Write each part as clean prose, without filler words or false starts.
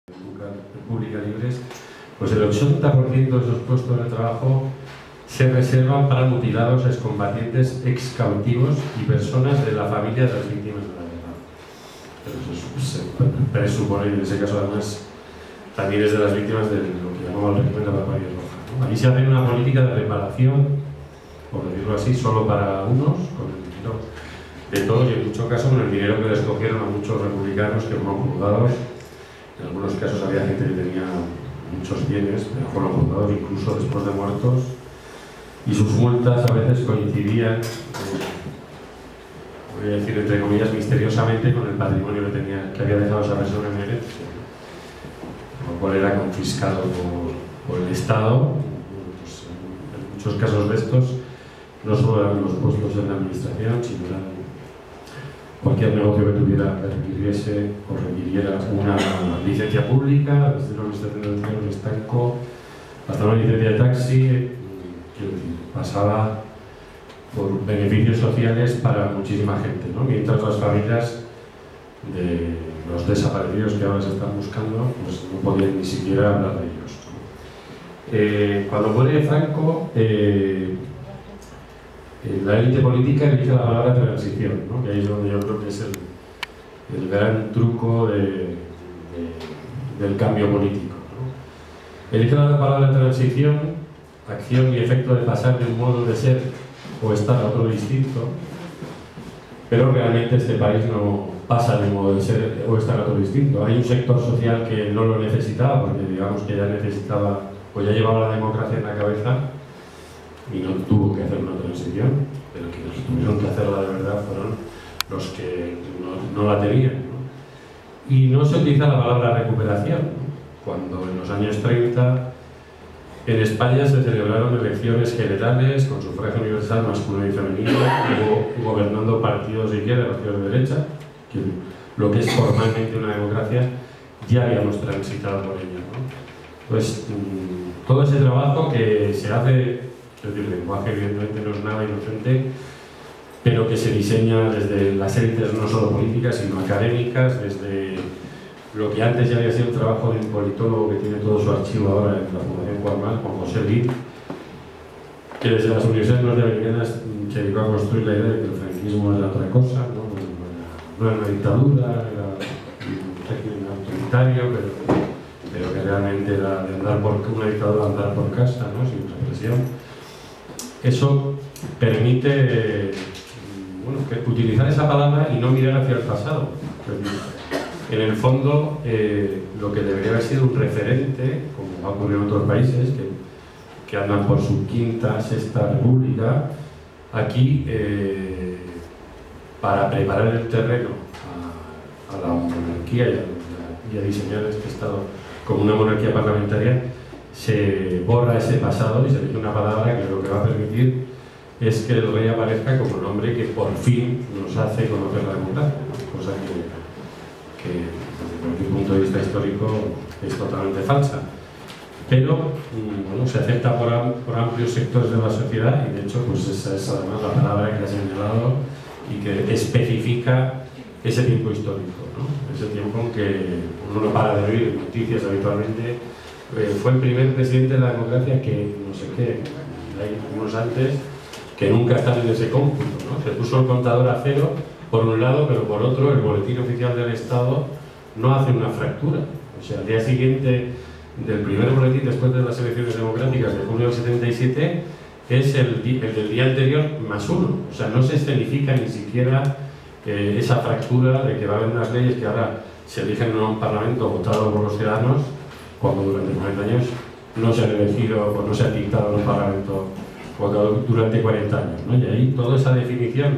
pública libres, pues el 80% de esos puestos de trabajo se reservan para mutilados, excombatientes, excautivos y personas de la familia de las víctimas de la guerra. Pero eso se presupone, en ese caso además, también es de las víctimas de lo que llamamos el régimen de la barbarie roja, ¿no? Ahí se hace una política de reparación, por decirlo así, solo para unos, con el dinero de todos y en muchos casos con el dinero que les cogieron a muchos republicanos que fueron juzgados. En algunos casos había gente que tenía muchos bienes, pero fueron juzgados incluso después de muertos, y sus multas a veces coincidían, voy a decir entre comillas, misteriosamente con el patrimonio que había dejado esa persona en herencia, lo cual era confiscado por el Estado. Pues en muchos casos de estos no solo eran los puestos en la administración, sino eran cualquier negocio que tuviera, que requiriese o requiriera una licencia pública, desde una administración de un estanco hasta una licencia de taxi, quiero decir, pasaba por beneficios sociales para muchísima gente, ¿no? Mientras las familias de los desaparecidos que ahora se están buscando, pues no podían ni siquiera hablar de ellos, ¿no? Cuando muere Franco, la élite política elige la palabra transición, ¿no? Que ahí es donde yo creo que es el gran truco del cambio político, ¿no? Elige la palabra transición, acción y efecto de pasar de un modo de ser o estar a otro distinto, pero realmente este país no pasa de un modo de ser o estar a otro distinto. Hay un sector social que no lo necesitaba, porque digamos que ya necesitaba, o ya llevaba la democracia en la cabeza, y no tuvo que hacer una transición, pero quienes tuvieron que hacerla de verdad fueron los que no la tenían, ¿no? Y no se utiliza la palabra recuperación, ¿no? Cuando en los años 30 en España se celebraron elecciones generales con sufragio universal masculino y femenino, gobernando partidos de izquierda y partidos de derecha, que lo que es formalmente una democracia, ya habíamos transitado por ella, ¿no? Pues todo ese trabajo que se hace, es decir, el lenguaje evidentemente no es nada inocente, pero que se diseña desde las élites no solo políticas, sino académicas, desde lo que antes ya había sido un trabajo de un politólogo que tiene todo su archivo ahora en la Fundación Juan Marc, con José Lid, que desde las universidades norteamericanas se dedicó a construir la idea de que el franquismo era otra cosa, no era una dictadura, era un régimen autoritario, pero que realmente era de andar por una dictadura, andar por casa, ¿no? Sin represión. Eso permite utilizar esa palabra y no mirar hacia el pasado. En el fondo, lo que debería haber sido un referente, como ha ocurrido en otros países que andan por su quinta, sexta república, aquí, para preparar el terreno a la monarquía y a diseñar este Estado como una monarquía parlamentaria, se borra ese pasado y se elige una palabra que lo que va a permitir es que el rey aparezca como un hombre que por fin nos hace conocer la democracia, ¿no? Cosa que desde cualquier punto de vista histórico es totalmente falsa, pero bueno, se acepta por amplios sectores de la sociedad y de hecho pues esa es además la palabra que ha señalado y que especifica ese tiempo histórico, ¿no? Ese tiempo en que uno no para de oír noticias habitualmente. Fue el primer presidente de la democracia que no sé qué, hay unos antes que nunca están en ese cómputo, ¿no? Se puso el contador a cero por un lado, pero por otro el boletín oficial del Estado no hace una fractura. O sea, al día siguiente del primer boletín después de las elecciones democráticas de junio del 77 es el del día anterior más uno. O sea, no se escenifica ni siquiera esa fractura de que va a haber unas leyes que ahora se eligen en un parlamento votado por los ciudadanos, cuando durante 40 años no se han elegido o no se ha dictado en un parlamento votado durante 40 años, ¿no? Y ahí toda esa definición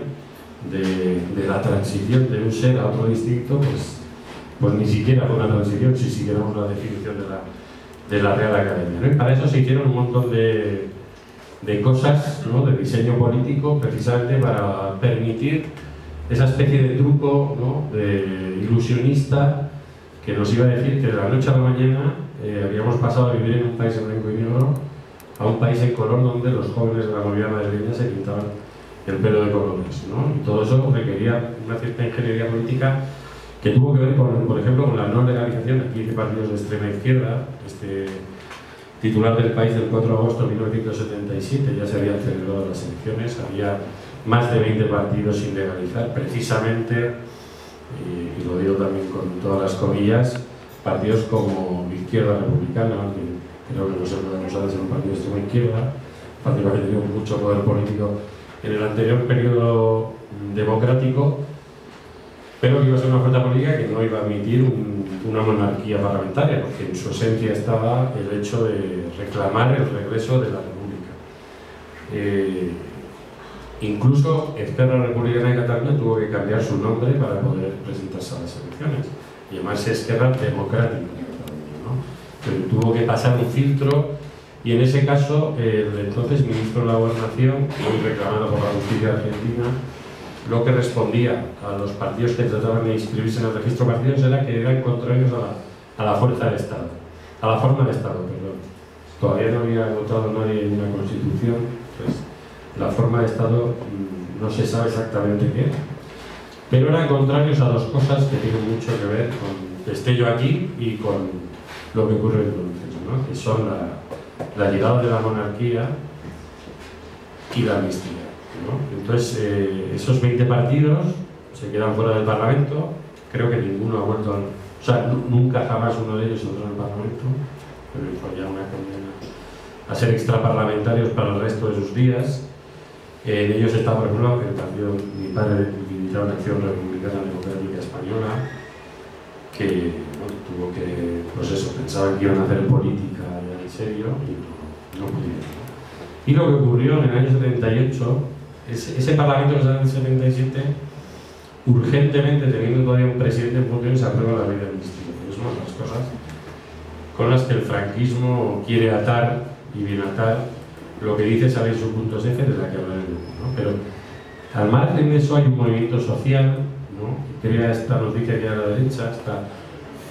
de la transición de un ser a otro distinto, pues ni siquiera fue una transición, si siguiéramos la definición de la Real Academia, ¿no? Y para eso se hicieron un montón de cosas, ¿no? De diseño político, precisamente para permitir esa especie de truco, ¿no? De ilusionista que nos iba a decir que de la noche a la mañana habíamos pasado a vivir en un país en blanco y negro a un país en color donde los jóvenes de la movida madrileña se pintaban el pelo de colores, ¿no? Y todo eso requería una cierta ingeniería política que tuvo que ver, por ejemplo, con la no legalización de 15 partidos de extrema izquierda. Este titular del País del 4 de agosto de 1977, ya se habían celebrado las elecciones, había más de 20 partidos sin legalizar, precisamente, y lo digo también con todas las comillas, partidos como Izquierda Republicana, que creo que no se puede usar de ser un partido de extrema izquierda, partido que ha tenido mucho poder político en el anterior periodo democrático, pero que iba a ser una fuerza política que no iba a admitir una monarquía parlamentaria, porque en su esencia estaba el hecho de reclamar el regreso de la República. Incluso Esquerra Republicana de Cataluña tuvo que cambiar su nombre para poder presentarse a las elecciones y llamarse Esquerra Democrática de Cataluña, ¿no? Pero tuvo que pasar un filtro, y en ese caso el entonces ministro de la Gobernación, muy reclamado por la justicia argentina, lo que respondía a los partidos que trataban de inscribirse en el registro de partidos era que eran contrarios a la fuerza del Estado, a la forma de Estado, perdón. Todavía no había votado nadie en una constitución, pues la forma de Estado no se sabe exactamente qué, pero eran contrarios a dos cosas que tienen mucho que ver con que esté yo aquí y con lo que ocurre entonces, ¿no? Que son la llegada de la monarquía y la amnistía, ¿no? Entonces, esos 20 partidos se quedan fuera del Parlamento, creo que ninguno ha vuelto o sea, nunca jamás uno de ellos entró en el Parlamento, pero fue ya una condena a ser extraparlamentarios para el resto de sus días. En ellos está, por ejemplo, el partido, mi padre militaba en Acción Republicana Democrática Española, que bueno, tuvo que, pues eso, pensaban que iban a hacer política ya en serio y no pudieron. Y lo que ocurrió en el año 78, ese Parlamento que se da en el 77, urgentemente, teniendo todavía un presidente en funciones, aprueba la ley de amnistía. Es una de las cosas con las que el franquismo quiere atar y bien atar lo que dice esa ley en su punto F, de la que hablaremos, ¿no? Pero al margen de eso hay un movimiento social, ¿no?, que crea esta noticia que hay a la derecha, esta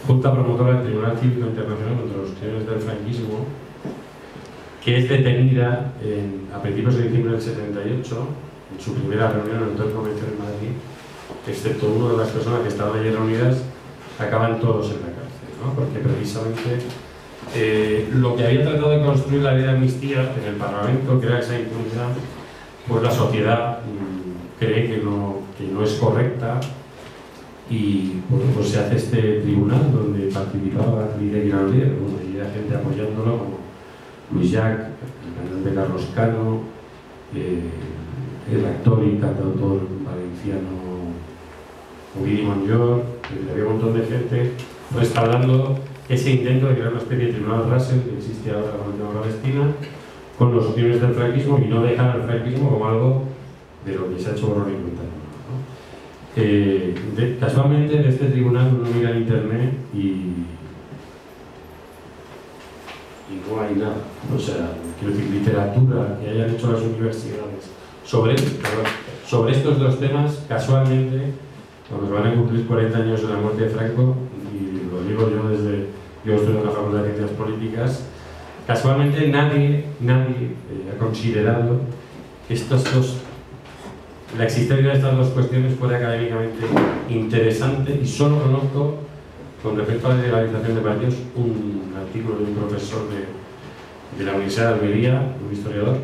Junta Promotora del Tribunal Cívico Internacional contra los Crímenes del Franquismo, que es detenida a principios de diciembre del 78, en su primera reunión en el Hotel Convención en Madrid, excepto una de las personas que estaban allí reunidas, acaban todos en la cárcel, ¿no? Porque precisamente lo que había tratado de construir la ley de amnistía en el Parlamento, que era esa impunidad, pues la sociedad cree que no es correcta, y bueno, pues se hace este tribunal donde participaba Lidia Guinaldier, bueno, y había gente apoyándolo como Luis Llach, el cantante Carlos Cano, el actor y cantautor valenciano Ovidi Montllor, había un montón de gente respaldando ese intento de crear una especie de tribunal Russell que existe ahora en la Comunidad Palestina con los crímenes del franquismo, y no dejar al franquismo como algo de lo que se ha hecho borrón y cuenta nueva, ¿no? Casualmente de este tribunal uno mira en internet y no hay nada. O sea, quiero decir, literatura que hayan hecho las universidades sobre estos dos temas, casualmente, cuando se van a cumplir 40 años de la muerte de Franco, y lo digo yo estoy en la Facultad de Ciencias Políticas, casualmente nadie ha considerado que la existencia de estas dos cuestiones fuera académicamente interesante, y solo conozco, con respecto a la legalización de partidos, un artículo de un profesor de la Universidad de Almería, un historiador,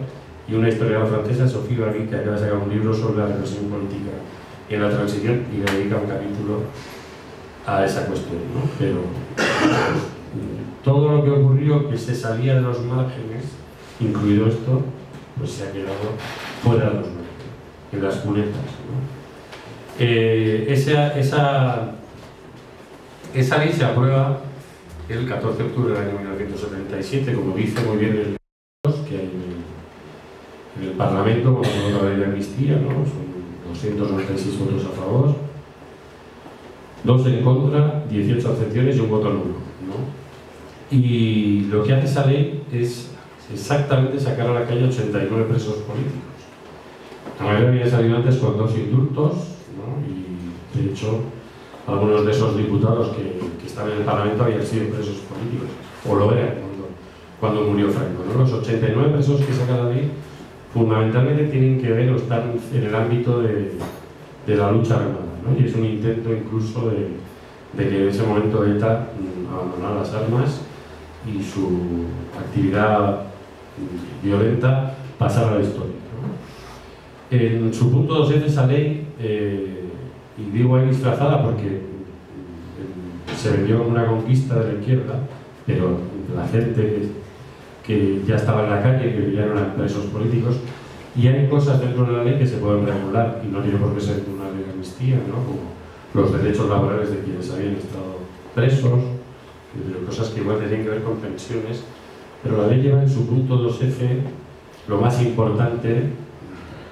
y una historiadora francesa, Sophie Barry, que acaba de sacar un libro sobre la represión política en la transición, y le dedica un capítulo a esa cuestión, ¿no? Pero todo lo que ocurrió, que se salía de los márgenes, incluido esto, pues se ha quedado fuera de los márgenes, en las cunetas, ¿no? Esa ley se aprueba el 14 de octubre del año 1977, como dice muy bien el que hay en el Parlamento, con la ley de amnistía, ¿no? Son 296 votos a favor, 2 en contra, 18 abstenciones y un voto nulo, ¿no? Y lo que hace esa ley es exactamente sacar a la calle 89 presos políticos. La mayoría había salido antes con 2 indultos, ¿no? Y de hecho algunos de esos diputados que están en el Parlamento habían sido presos políticos, o lo eran cuando murió Franco, ¿no? Los 89 presos que saca la ley fundamentalmente tienen que ver o están en el ámbito de la lucha armada, ¿no? Y es un intento incluso de que en ese momento ETA abandonara las armas y su actividad violenta pasara a la historia, ¿no? En su punto 2 de esa ley, y digo ahí disfrazada porque se vendió como una conquista de la izquierda, pero la gente que ya estaba en la calle, que ya no eran presos políticos, y hay cosas dentro de la ley que se pueden regular, y no tiene por qué ser una ley de amnistía, ¿no? Como los derechos laborales de quienes habían estado presos, cosas que igual tenían que ver con pensiones, pero la ley lleva en su punto 2F lo más importante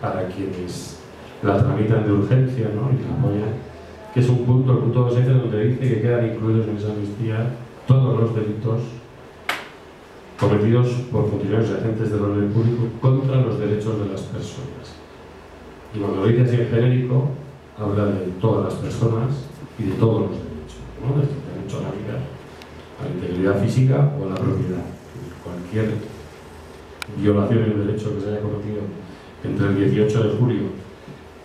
para quienes la tramitan de urgencia, ¿no? Y la apoyan, que es un punto, el punto 2F, donde dice que quedan incluidos en esa amnistía todos los delitos cometidos por funcionarios y agentes del orden público contra los derechos de las personas. Y cuando lo dice así en genérico, habla de todas las personas y de todos los derechos, ¿no? Desde el derecho a la vida, a la integridad física o a la propiedad. Cualquier violación del derecho que se haya cometido entre el 18 de julio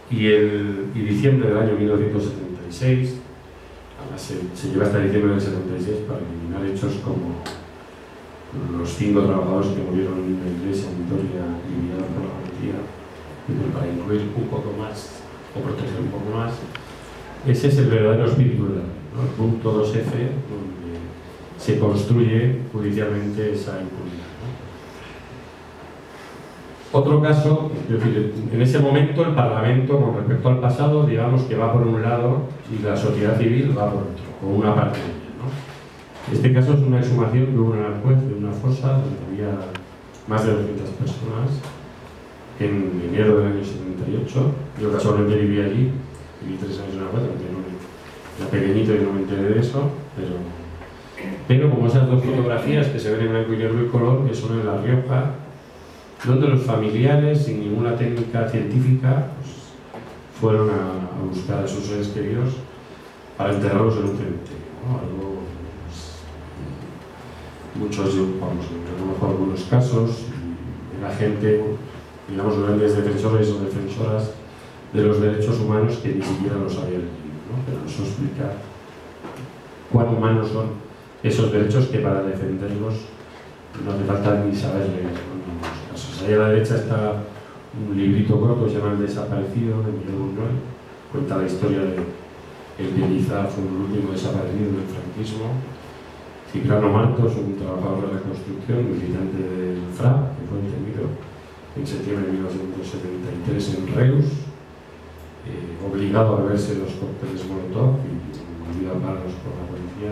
y diciembre del año 1976, además se lleva hasta diciembre del 76 para eliminar hechos como los 5 trabajadores que murieron en la iglesia en Vitoria eliminados por la policía, y para incluir un poco más o proteger un poco más. Ese es el verdadero espíritu de la ley, ¿no? El punto 2F, donde se construye judicialmente esa impunidad, ¿no? Otro caso, es decir, en ese momento el Parlamento, con respecto al pasado, digamos que va por un lado y la sociedad civil va por otro, con una parte de ella, ¿no? Este caso es una exhumación que hubo en Aranjuez, de una fosa donde había más de 200 personas, en enero del año 78. Yo casualmente vivía allí, viví 3 años en Aranjuez, era pequeñito y no me enteré de eso, pero como esas dos fotografías que se ven en blanco y negro y color, que son en La Rioja, donde los familiares, sin ninguna técnica científica, pues, fueron a buscar a sus seres queridos para enterrarlos en un cementerio, ¿no? Algo, pues, muchos, vamos, conozco algunos casos, y la gente, digamos, grandes defensores o defensoras de los derechos humanos que ni siquiera los habían leído, ¿no? Pero eso explica cuán humanos son esos derechos, que para defenderlos no hace falta ni saber leer, ¿no? Ahí a la derecha está un librito corto que se llama El desaparecido, de Miguel Buñuel. Cuenta la historia de el que quizá fue el último desaparecido del franquismo. Cipriano Martos, un trabajador de la construcción, militante del FRA, que fue detenido en septiembre de 1973 en Reus, obligado a beberse los cócteles Molotov y molido a palos por la policía,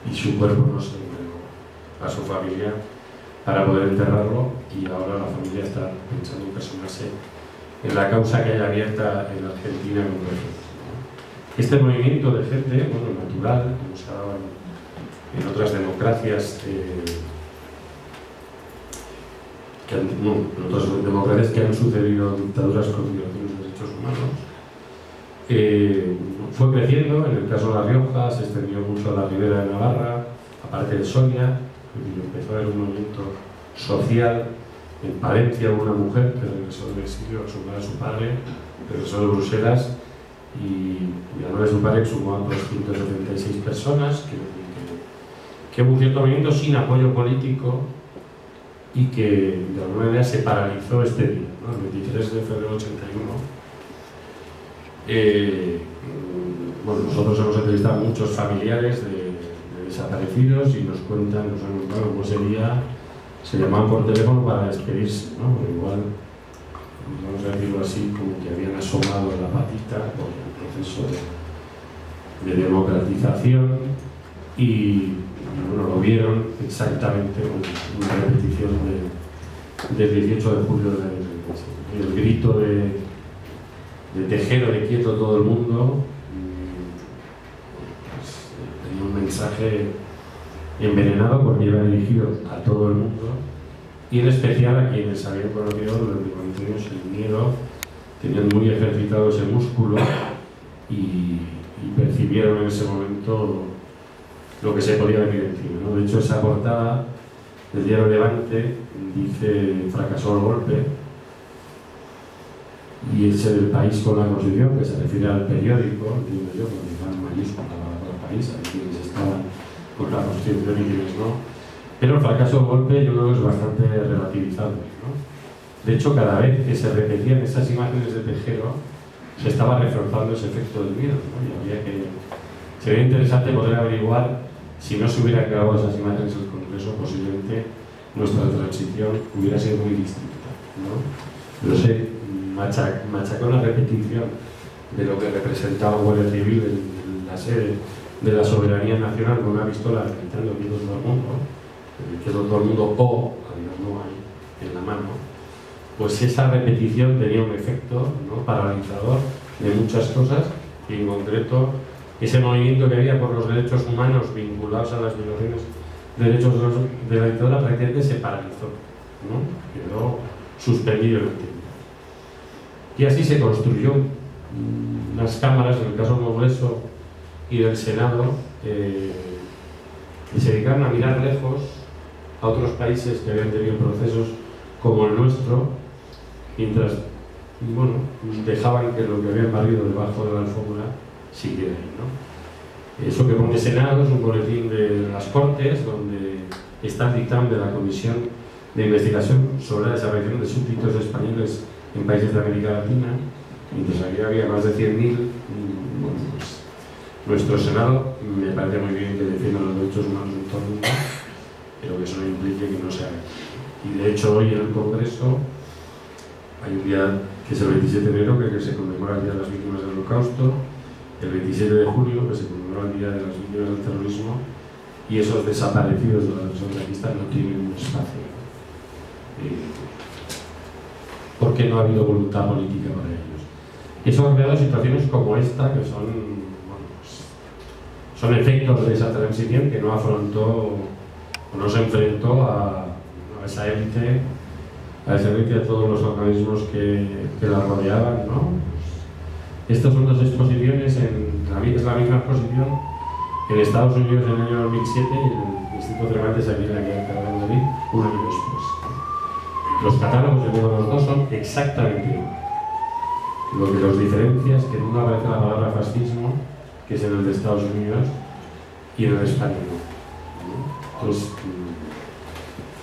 y su cuerpo no se entregó a su familia para poder enterrarlo, y ahora la familia está pensando en personarse en la causa que hay abierta en Argentina con refugios, ¿no? Este movimiento de gente, bueno, natural, como se ha dado en otras democracias, en otras democracias que han sucedido dictaduras con violaciones de derechos humanos, fue creciendo. En el caso de La Rioja se extendió mucho a la Ribera de Navarra, aparte de Soria. Empezó a haber un movimiento social. En Palencia hubo una mujer que regresó del exilio a sumar a su padre, regresó de Bruselas, y además de su padre sumó a 276 personas, que hubo un cierto movimiento sin apoyo político y que de alguna manera se paralizó este día, ¿no? El 23 de febrero del 81. Bueno, nosotros hemos entrevistado a muchos familiares de desaparecidos y nos cuentan, nos han contado cómo ese día se llamaban por teléfono para despedirse, ¿no? Porque igual, vamos a decirlo así, como que habían asomado la patita por el proceso de democratización, y bueno, lo vieron exactamente con una repetición del 18 de julio del 76. El grito de Tejero, de quieto todo el mundo, pues, tenía un mensaje envenenado porque iba dirigido a todo el mundo, y en especial a quienes habían conocido durante 40 años el miedo, tenían muy ejercitado ese músculo y percibieron en ese momento lo que se podía venir encima, ¿no? De hecho, esa portada del diario Levante dice: fracasó el golpe, y es El País con la Constitución, que se refiere al periódico, entiendo yo, porque va en mayúscula país, hay quienes estaban con la Constitución y quienes no, pero el fracaso del golpe yo creo que es bastante relativizable, ¿no? De hecho, cada vez que se repetían esas imágenes de Tejero, se estaba reforzando ese efecto del miedo, ¿no? Y sería interesante poder averiguar si no se hubieran grabado esas imágenes en el Congreso, posiblemente nuestra transición hubiera sido muy distinta, ¿no? Pero se machacó una repetición de lo que representaba un guardia civil en la sede de la soberanía nacional con una pistola gritando que todo el mundo, que todo el mundo o, adiós, no hay en la mano. Pues esa repetición tenía un efecto, ¿no?, paralizador de muchas cosas, y en concreto ese movimiento que había por los derechos humanos vinculados a las violaciones de derechos de la dictadura prácticamente se paralizó, ¿no? Quedó suspendido en el tiempo. Y así se construyó unas cámaras, en el caso del Congreso y del Senado, que se dedicaron a mirar lejos a otros países que habían tenido procesos como el nuestro, mientras, bueno, dejaban que lo que habían barrido debajo de la alfombra siguiera ahí, ¿no? Eso que pone Senado es un boletín de las Cortes, donde está el dictamen de la Comisión de Investigación sobre la desaparición de súbditos españoles en países de América Latina, mientras aquí había más de 100.000. Bueno, pues, nuestro Senado me parece muy bien que defienda los derechos humanos en todo el mundo, pero que eso no implique que no se haga. Y de hecho hoy en el Congreso hay un día que es el 27 de enero, que se conmemora el Día de las Víctimas del Holocausto, el 27 de julio, que se conmemora el Día de las Víctimas del Terrorismo, y esos desaparecidos de la represión franquista no tienen un espacio. Porque no ha habido voluntad política para ellos. Eso ha creado situaciones como esta, que son, bueno, pues, son efectos de esa transición que no afrontó o no se enfrentó a esa élite, de todos los organismos que la rodeaban, ¿no? Estas son dos exposiciones, es la misma exposición en Estados Unidos en el año 2007 y en el Instituto Cervantes aquí en la que acabamos de Madrid, un año después. Los catálogos de todos los dos son exactamente igual. Lo que los diferencia es que en uno aparece la palabra fascismo, que es en el de Estados Unidos, y en el español no. Entonces,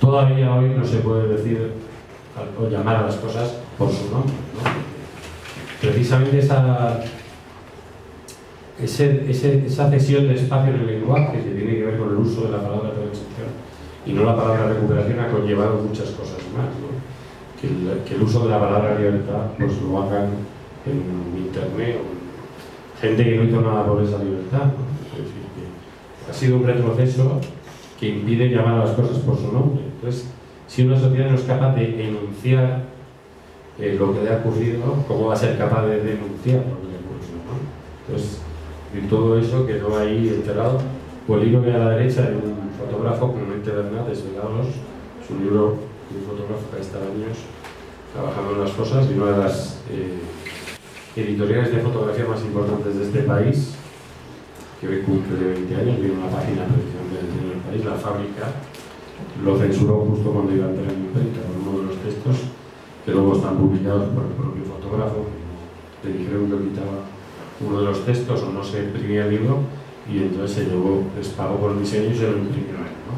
todavía hoy no se puede decir o llamar a las cosas por su nombre, ¿no? Precisamente esa cesión de espacio en el lenguaje, que tiene que ver con el uso de la palabra transición y no la palabra recuperación, ha conllevado muchas cosas más, ¿no? Que el uso de la palabra libertad pues lo hagan en internet o gente que no hizo nada por esa libertad, ¿no? Es decir, que ha sido un retroceso que impide llamar a las cosas por su nombre. Entonces, si una sociedad no es capaz de enunciar lo que le ha ocurrido, ¿cómo va a ser capaz de denunciar lo que le ha ocurrido, ¿no? Entonces, y todo eso quedó ahí enterrado. O el libro que a la derecha de un fotógrafo, Clemente Bernat, Desvelados, es un libro de un fotógrafo que ha estado años trabajando en las cosas, y una de las editoriales de fotografía más importantes de este país, que hoy cumple 20 años, viene una página precisamente en el país, La Fábrica, lo censuró justo cuando iba a entrar en imprenta por uno de los textos, que luego están publicados por el propio fotógrafo, que le dijeron que quitaba uno de los textos o no se imprimía el libro, y entonces se llevó, les pagó por el diseño y se lo imprimió a él, ¿no?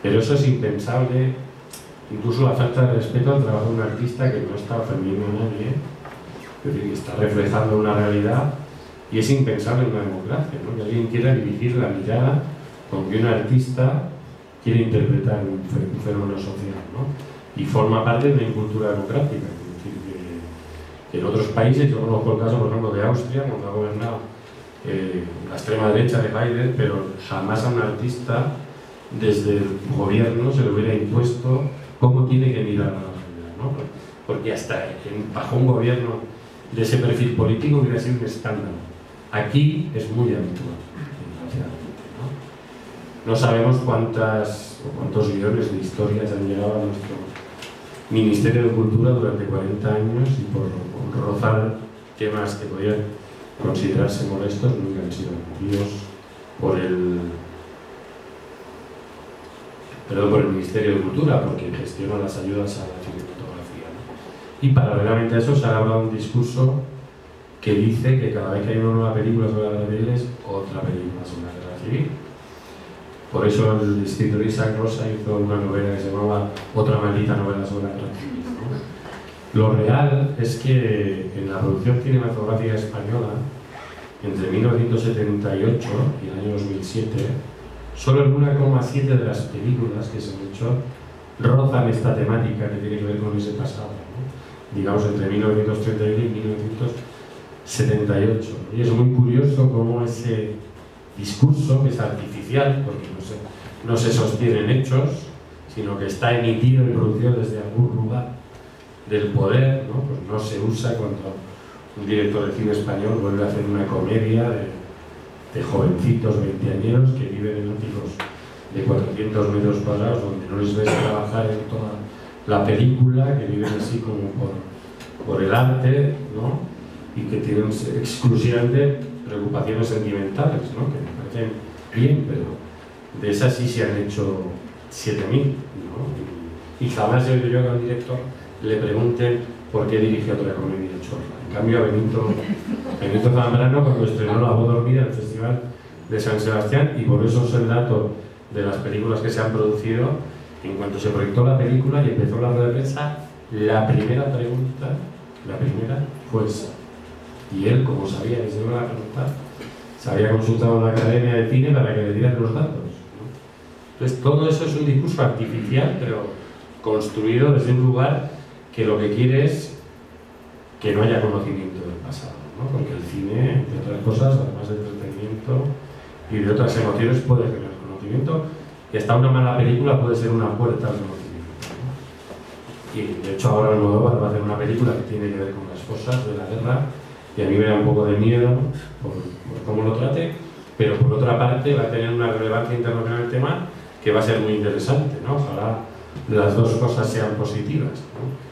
Pero eso es impensable, incluso la falta de respeto al trabajo de un artista que no está ofendiendo a nadie, es decir, que está reflejando una realidad, y es impensable en una democracia, ¿no? Que alguien quiera dirigir la mirada con que un artista quiere interpretar un fenómeno social, ¿no? Y forma parte de una cultura democrática. Es decir, que en otros países, yo conozco el caso, por ejemplo, de Austria, donde ha gobernado la extrema derecha de Biden, pero jamás a un artista desde el gobierno se le hubiera impuesto cómo tiene que mirar a la realidad, ¿no? Porque hasta bajo un gobierno de ese perfil político hubiera sido un escándalo. Aquí es muy habitual, desgraciadamente, ¿no? No sabemos cuántos guiones de historias han llegado a nuestro Ministerio de Cultura durante 40 años, y por rozar temas que podían considerarse molestos nunca han sido admitidos por el Ministerio de Cultura, porque gestiona las ayudas a la cinematografía, ¿no? Y paralelamente a eso se ha hablado un discurso que dice que cada vez que hay una nueva película sobre las rebeldes, otra película sobre la guerra civil. Por eso el escritor Isaac Rosa hizo una novela que se llamaba Otra maldita novela sobre la guerra civil, ¿no? Lo real es que en la producción cinematográfica española, entre 1978 y el año 2007, solo el 1,7 de las películas que se han hecho rozan esta temática que tiene que ver con ese pasado, ¿no? Digamos entre 1931 y 1978. Y es muy curioso cómo ese discurso, que es artificial, porque no se sostiene en hechos, sino que está emitido y producido desde algún lugar del poder, ¿no? Pues no se usa cuando un director de cine español vuelve a hacer una comedia de jovencitos veinteañeros que viven en áticos de 400 metros cuadrados, donde no les ves trabajar en toda la película, que viven así como por el arte, ¿no? Y que tienen exclusivamente preocupaciones sentimentales, ¿no? Que me parecen bien, pero de esas sí se han hecho 7.000, ¿no? Y jamás he oído yo que a un director le pregunten por qué dirige otra comedia chorra. En cambio, a Benito Zambrano, cuando estrenó La voz dormida en el Festival de San Sebastián, y por eso es el dato de las películas que se han producido, en cuanto se proyectó la película y empezó la rueda de prensa, la primera pregunta, fue esa. Y él, como sabía que se iba a preguntar, se había consultado a la Academia de Cine para que le dieran los datos, ¿no? Entonces, todo eso es un discurso artificial, pero construido desde un lugar que lo que quiere es que no haya conocimiento del pasado, ¿no? Porque el cine, entre otras cosas, además de entretenimiento y de otras emociones, puede generar conocimiento, y hasta una mala película puede ser una puerta al conocimiento, ¿no? Y de hecho ahora Almodóvar va a hacer una película que tiene que ver con las fosas de la guerra, y a mí me da un poco de miedo por cómo lo trate, pero por otra parte va a tener una relevancia internacional el tema que va a ser muy interesante, ¿no? Ojalá las dos cosas sean positivas, ¿no?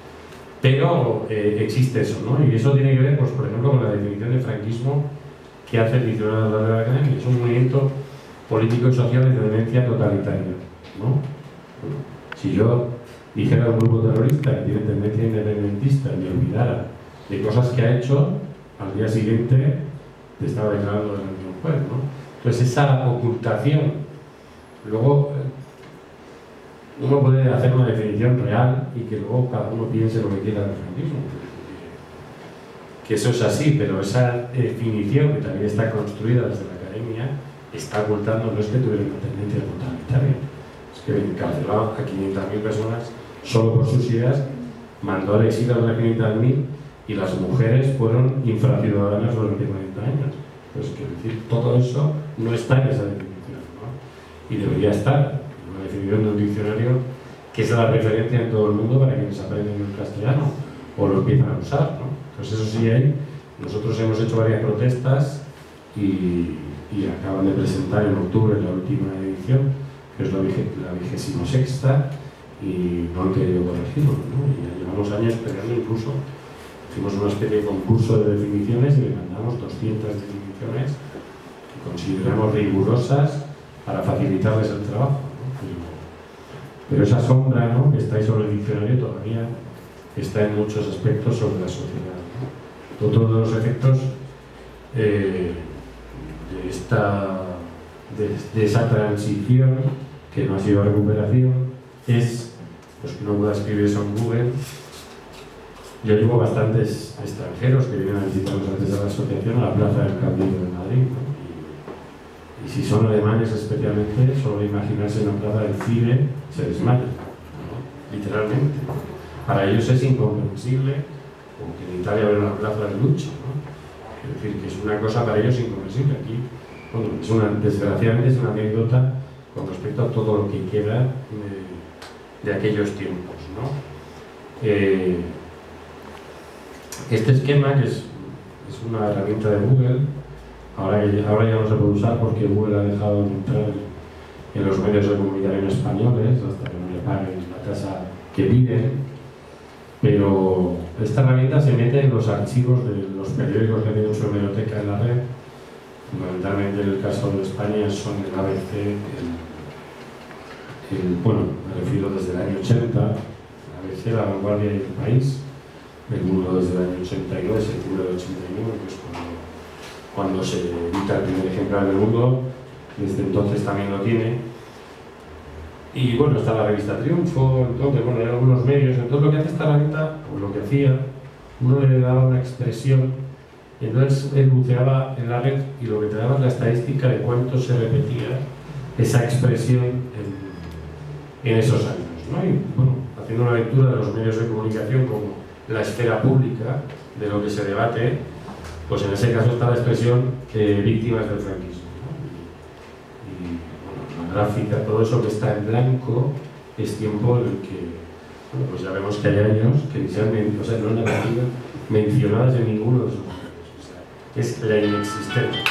Pero existe eso, ¿no? Y eso tiene que ver, pues, por ejemplo, con la definición de franquismo que hace el diccionario de la Academia. Es un movimiento político y social de tendencia totalitaria, ¿no? Bueno, si yo dijera a un grupo terrorista que tiene tendencia independentista y me olvidara de cosas que ha hecho, al día siguiente te estaba declarando delante de un juez, ¿no? Entonces esa ocultación, luego uno puede hacer una definición real y que luego cada uno piense lo que quiera del franquismo, que eso es así, pero esa definición que también está construida desde la Academia está ocultando, no es que tuviera una tendencia totalitaria, es que encarcelaba a 500.000 personas solo por sus ideas, mandó al exilio a otras 500.000 y las mujeres fueron infraciudadanas durante 40 años. Pues quiero decir, todo eso no está en esa definición, ¿no? Y debería estar en una definición de un diccionario que es la referencia en todo el mundo para quienes aprenden el castellano o lo empiezan a usar, ¿no? Entonces eso sí hay. Nosotros hemos hecho varias protestas y acaban de presentar en octubre la última edición, que es la 26ª, y no han querido corregirlo, ¿no? Y ya llevamos años peleando, incluso hicimos una especie de concurso de definiciones y le mandamos 200 definiciones que consideramos rigurosas para facilitarles el trabajo, ¿no? Pero esa sombra, ¿no?, que está ahí sobre el diccionario todavía está en muchos aspectos sobre la sociedad, ¿no? Todos los efectos de esa transición, que no ha sido recuperación, es, pues, que no pueda escribir eso en Google. Yo llevo bastantes extranjeros que vienen a visitarnos antes de la asociación a la Plaza del Cabildo de Madrid, ¿no? Y si son alemanes especialmente, solo imaginarse en la Plaza del Cine se desmayan, ¿no? Literalmente. Para ellos es incomprensible, como que en Italia ven una plaza de lucha, ¿no? Es decir, que es una cosa para ellos incomprensible. Aquí, bueno, desgraciadamente es una anécdota con respecto a todo lo que queda de aquellos tiempos, ¿no? Este esquema, que es una herramienta de Google, ahora ya no se puede usar porque Google ha dejado de entrar en los medios de comunicación españoles hasta que no le paguen la tasa que piden. Pero esta herramienta se mete en los archivos de los periódicos que tienen su biblioteca en la red. Fundamentalmente en el caso de España son el ABC, bueno, me refiero desde el año 80, el ABC, La Vanguardia y El País, El Mundo desde el año 82, Septiembre del 89, que es cuando se edita el primer ejemplar del mundo, desde entonces también lo tiene. Y bueno, está la revista Triunfo, entonces, bueno, hay algunos medios. Entonces lo que hace esta herramienta, o lo que hacía, uno le daba una expresión, y entonces él buceaba en la red y lo que te daba es la estadística de cuánto se repetía esa expresión en esos años, ¿no? Y bueno, haciendo una lectura de los medios de comunicación como la esfera pública de lo que se debate, pues en ese caso está la expresión víctimas del franquismo, ¿no? Y bueno, la gráfica, todo eso que está en blanco es tiempo en el que, bueno, pues ya vemos que hay años que ni se han, o sea, no han aparecido mencionadas en ninguno de esos medios, o sea, es la inexistencia.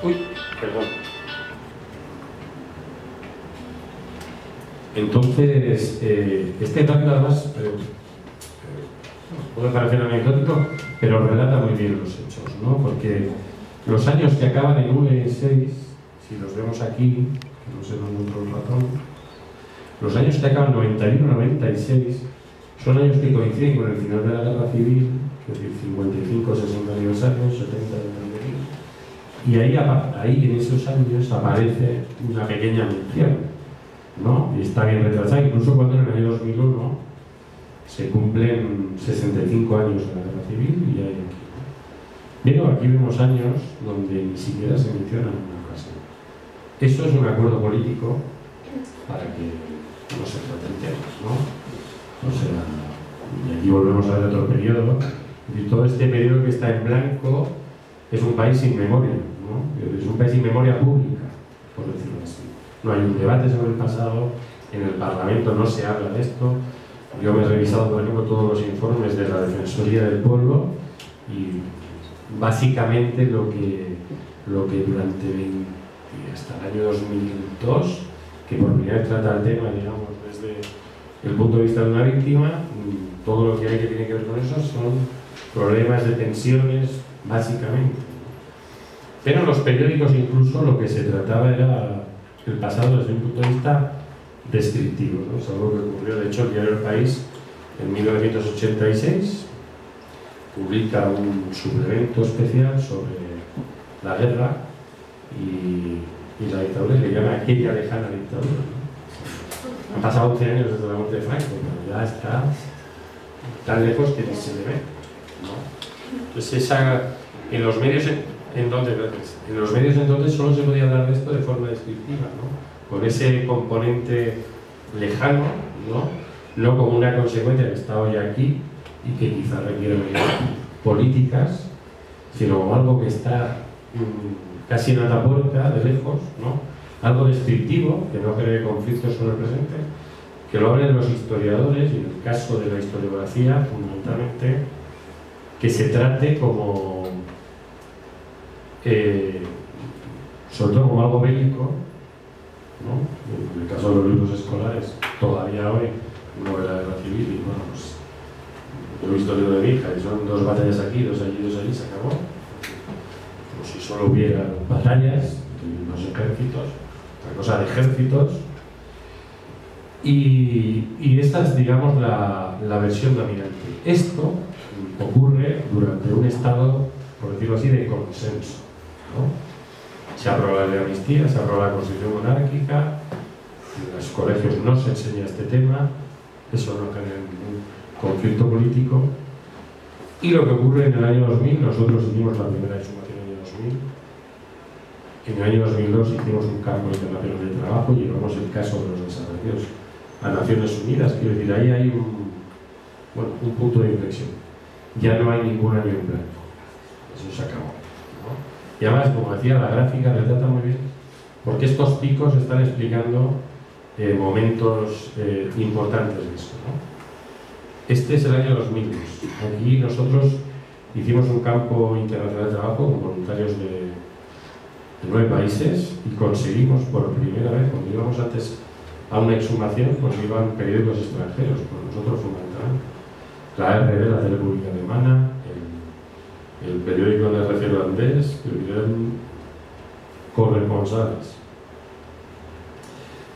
Uy, perdón. Entonces, este gráfico además puede parecer anecdótico, pero relata muy bien los hechos, ¿no? Porque los años que acaban en 1 y 6, si los vemos aquí, que no sé dónde entró el ratón, los años que acaban 91-96 son años que coinciden con el final de la Guerra Civil, es decir, 55, 60 aniversarios, 70 de la y ahí en esos años aparece una pequeña mención, ¿no? Y está bien retrasada, incluso cuando en el año 2001 se cumplen 65 años de la Guerra Civil y hay aquí. Pero aquí vemos años donde ni siquiera se menciona en una ocasión. Eso es un acuerdo político para que no se traten temas, ¿no? O sea, y aquí volvemos a ver otro periodo, y todo este periodo que está en blanco es un país sin memoria, ¿no? Es un país sin memoria pública, por decirlo así. No hay un debate sobre el pasado, en el Parlamento no se habla de esto. Yo me he revisado, por ejemplo, todos los informes de la Defensoría del Pueblo y básicamente lo que durante hasta el año 2002, que por primera vez trata el tema, digamos, desde el punto de vista de una víctima, todo lo que hay que tiene que ver con eso son problemas de tensiones, básicamente. Pero en los periódicos incluso lo que se trataba era el pasado desde un punto de vista descriptivo, ¿no? Es algo que ocurrió. De hecho, el diario El País, en 1986, publica un suplemento especial sobre la guerra y la dictadura, y le llama aquella lejana dictadura, ¿no? Han pasado 11 años desde la muerte de Franco, pero ya está tan lejos que ni se le ve, ¿no? Entonces, en los medios entonces solo se podía hablar de esto de forma descriptiva, ¿no? Con ese componente lejano, no como una consecuencia que está hoy aquí y que quizá requiere políticas, sino como algo que está casi en la puerta, de lejos, ¿no? Algo descriptivo, que no cree conflictos con el presente, que lo hablen los historiadores, y en el caso de la historiografía, fundamentalmente, que se trate como, sobre todo como algo bélico, ¿no? En el caso de los libros escolares, todavía hoy no de la guerra civil, y bueno, pues yo he visto el libro de mi hija, y son 2 batallas aquí, 2 allí, se acabó. Como si solo hubiera batallas, los ejércitos, otra cosa de ejércitos. Y esta es, digamos, la versión dominante. Esto ocurre durante un estado, por decirlo así, de consenso, ¿no? Se aprueba la ley de amnistía, se aprueba la Constitución monárquica, en los colegios no se enseña este tema, eso no genera ningún conflicto político. Y lo que ocurre en el año 2000, nosotros hicimos la primera exhumación en el año 2000, en el año 2002 hicimos un campo internacional de trabajo y llevamos el caso de los desaparecidos a Naciones Unidas. Quiero decir, ahí hay un punto de inflexión. Ya no hay ningún año en blanco, eso se acabó, ¿no? Y además, como decía, la gráfica retrata muy bien, porque estos picos están explicando momentos importantes de eso, ¿no? Este es el año 2002. Aquí nosotros hicimos un campo internacional de trabajo con voluntarios de 9 países y conseguimos por primera vez, cuando íbamos antes a una exhumación, pues iban periódicos extranjeros, por nosotros fundamentalmente. La RD, la República Alemana, el periódico de RC holandés, que eran corresponsales.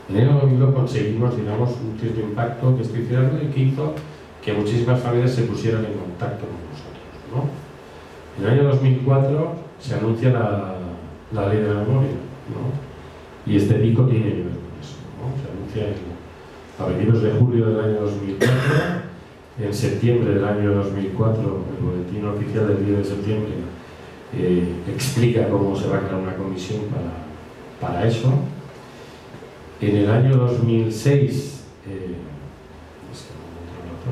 En el año 2002 conseguimos, digamos, un cierto impacto que estoy diciendo y que hizo que muchísimas familias se pusieran en contacto con nosotros, ¿no? En el año 2004 se anuncia la ley de la memoria, ¿no? Y este pico tiene que ver con eso, ¿no? Se anuncia a principios de julio del año 2004, en septiembre del año 2004, el boletín oficial del 10 de septiembre explica cómo se va a crear una comisión para eso. En el año 2006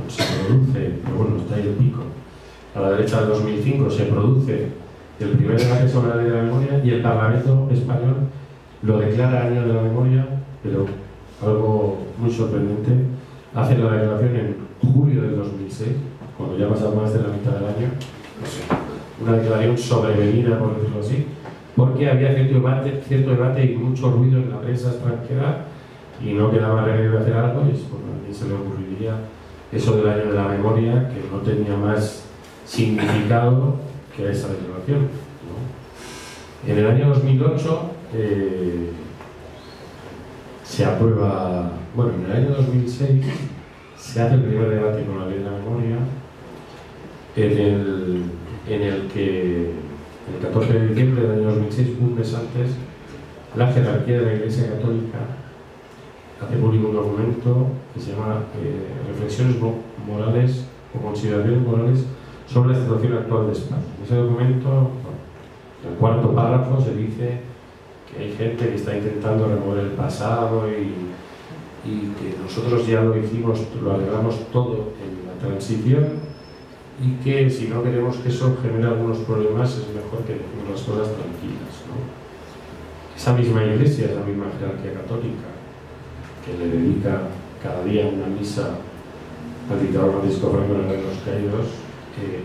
se produce, pero bueno, está ahí el pico, a la derecha del 2005 se produce el primer debate sobre la ley de la memoria y el Parlamento español lo declara año de la memoria, pero algo muy sorprendente, hace la declaración en julio del 2006, cuando ya ha pasado más de la mitad del año, no sé, una declaración sobrevenida, por decirlo así, porque había cierto debate y mucho ruido en la prensa extranjera y no quedaba remedio de hacer algo, y bueno, a alguien se le ocurriría eso del año de la memoria, que no tenía más significado que esa declaración, ¿no? En el año 2008 se aprueba, bueno, en el año 2006 se hace el primer debate con la ley de la memoria, en el que el 14 de diciembre del año 2006, un mes antes, la jerarquía de la Iglesia Católica hace público un documento que se llama Reflexiones morales o consideraciones morales sobre la situación actual de España. En ese documento, bueno, en el cuarto párrafo se dice que hay gente que está intentando remover el pasado y que nosotros ya lo hicimos, lo arreglamos todo en la transición, y que si no queremos que eso genere algunos problemas es mejor que dejemos las cosas tranquilas, ¿no? Esa misma Iglesia, esa misma jerarquía católica que le dedica cada día una misa al dictador Francisco Franco en el Rey de los Caídos,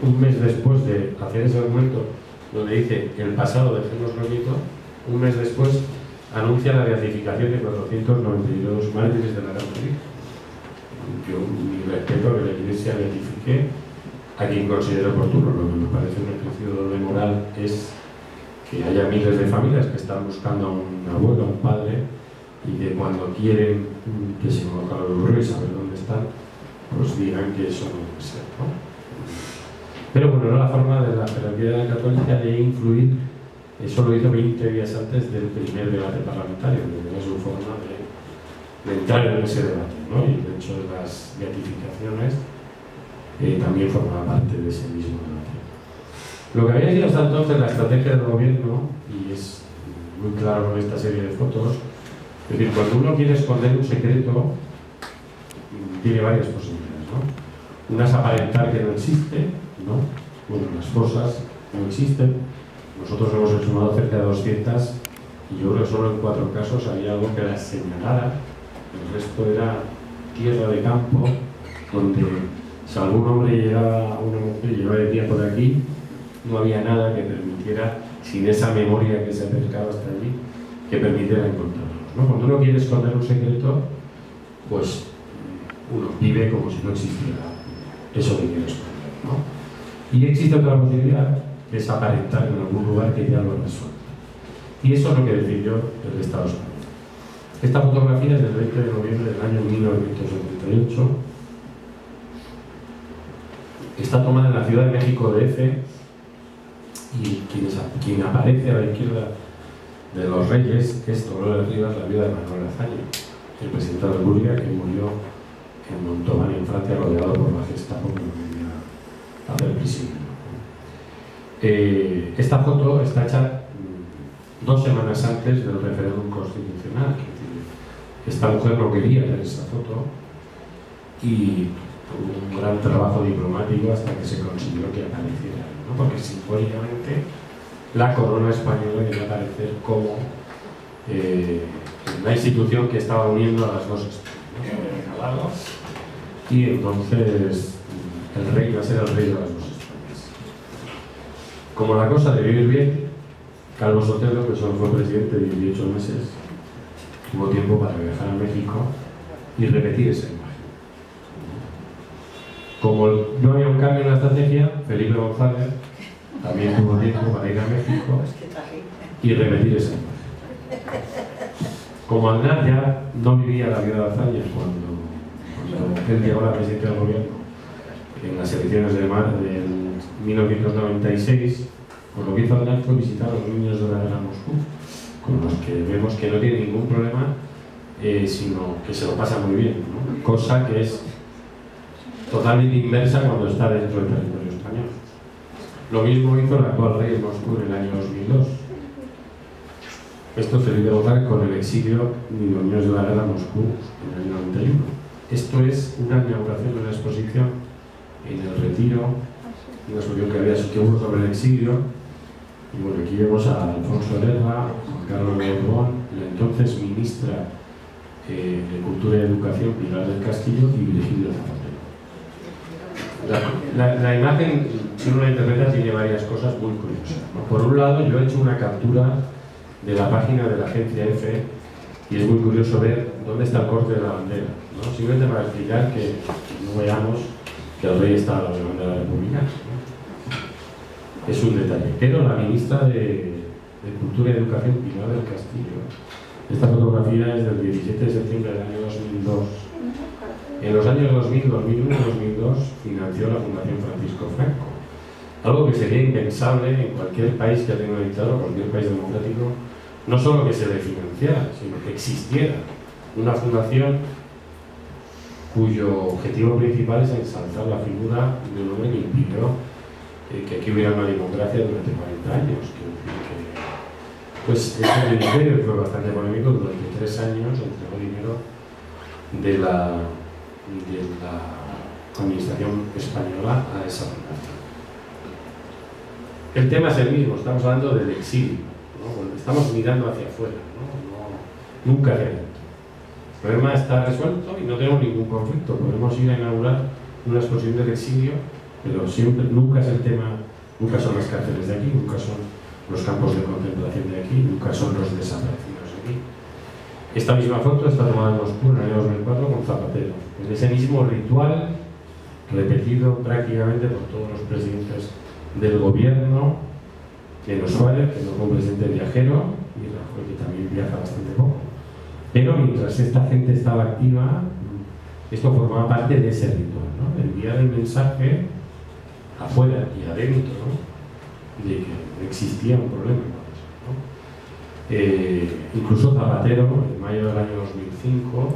un mes después de hacer ese documento donde dice el pasado dejémoslo quieto, un mes después anuncia la beatificación de 492 mártires de la Católica. Yo mi respeto a que la Iglesia beatifique a quien considere oportuno. Lo que me parece un ejercicio de doble moral es que haya miles de familias que están buscando a un abuelo, a un padre, y que cuando quieren que se conozcan los burros y saber dónde están, pues digan que eso no debe ser, ¿no? Pero bueno, era la forma de la jerarquía católica de influir. Eso lo hizo 20 días antes del primer debate parlamentario, que era su forma de entrar en ese debate, ¿no? Y de hecho las beatificaciones también formaba parte de ese mismo debate. Lo que había sido hasta entonces la estrategia del gobierno, y es muy claro con esta serie de fotos, es decir, cuando uno quiere esconder un secreto, tiene varias posibilidades, ¿no? Una es aparentar que no existe, ¿no? Bueno, las cosas no existen. Nosotros hemos exhumado cerca de 200 y yo creo que solo en 4 casos había algo que las señalara. El resto era tierra de campo, donde si algún hombre llegaba, una mujer llegaba de día por aquí, no había nada que permitiera, sin esa memoria que se ha acercado hasta allí, que permitiera encontrarlos, ¿no? Cuando uno quiere esconder un secreto, pues uno vive como si no existiera eso que quiere esconder, ¿no? Y existe otra posibilidad, que es aparentar en algún lugar que ya lo ha resuelto. Y eso es lo que decidió el Estado español. Esta fotografía es del 20 de noviembre del año 1978. Está tomada en la Ciudad de México DF, y quien aparece a la izquierda de los reyes es Dolores Rivas, la viuda de Manuel Azaña, el presidente de la República, que murió en Montauban, en Francia, rodeado por la Gestapo, que lo quería hacer prisionero. Esta foto está hecha 2 semanas antes del referéndum constitucional. Esta mujer no quería hacer esa foto y tuvo un gran trabajo diplomático hasta que se consiguió que apareciera, ¿no? Porque simbólicamente la corona española quería aparecer como la institución que estaba uniendo a las dos Españas, ¿no? Y entonces el rey iba a ser el rey de las dos Españas. Como la cosa de vivir bien, Calvo Sotelo, que solo fue presidente de 18 meses, tuvo tiempo para viajar a México y repetir esa imagen. Como no había un cambio en la estrategia, Felipe González también tuvo tiempo para ir a México y repetir esa imagen. Como Aznar ya no vivía la vida de Azaña cuando él llegó a la presidencia del gobierno en las elecciones de marzo de 1996, Pues lo que hizo Aznar fue visitar a los niños de la guerra en Moscú, con los que vemos que no tienen ningún problema, sino que se lo pasa muy bien, ¿no? Cosa que es totalmente inversa cuando está dentro del territorio español. Lo mismo hizo el actual rey de Moscú en el año 2002. Esto Felipe González con el exilio de los niños de la guerra en Moscú en el año 91. Esto es una inauguración de una exposición en el Retiro, una exposición que hubo sobre el exilio. Y bueno, aquí vemos a Alfonso Lerra, Juan Carlos Borbón, la entonces ministra de Cultura y Educación, Pilar del Castillo, y Virgilio Zapatero. La imagen, si uno la interpreta, tiene varias cosas muy curiosas, ¿no? Por un lado, yo he hecho una captura de la página de la agencia EFE y es muy curioso ver dónde está el corte de la bandera, ¿no? Simplemente para explicar que no veamos que el rey está a la bandera republicana, ¿no? Es un detalle. Pero la ministra de Cultura y Educación, Pilar del Castillo, esta fotografía es del 17 de septiembre del año 2002. En los años 2000, 2001 y 2002 financió la Fundación Francisco Franco. Algo que sería impensable en cualquier país que tenga una dictadura, cualquier país democrático, no solo que se le financiara, sino que existiera una fundación cuyo objetivo principal es ensalzar la figura de un hombre que impidió que aquí hubiera una democracia durante 40 años. Pues este ministerio fue bastante polémico. Durante 3 años entregó dinero de la administración española a esa fundación. El tema es el mismo, estamos hablando del exilio, ¿no? Bueno, estamos mirando hacia afuera, ¿no? Nunca hacia adentro. El problema está resuelto y no tenemos ningún conflicto. Podemos ir a inaugurar una exposición del exilio, pero siempre, nunca es el tema, nunca son las cárceles de aquí, nunca son los campos de concentración de aquí, nunca son los desaparecidos de aquí. Esta misma foto está tomada en Moscú en el año 2004 con Zapatero, en ese mismo ritual repetido prácticamente por todos los presidentes del gobierno, menos Suárez, que no fue un presidente viajero, y Rajoy, que también viaja bastante poco. Pero mientras esta gente estaba activa, esto formaba parte de ese ritual, ¿no? De enviar el mensaje afuera y adentro, ¿no? De que existía un problema con eso, ¿no? Incluso Zapatero, en mayo del año 2005,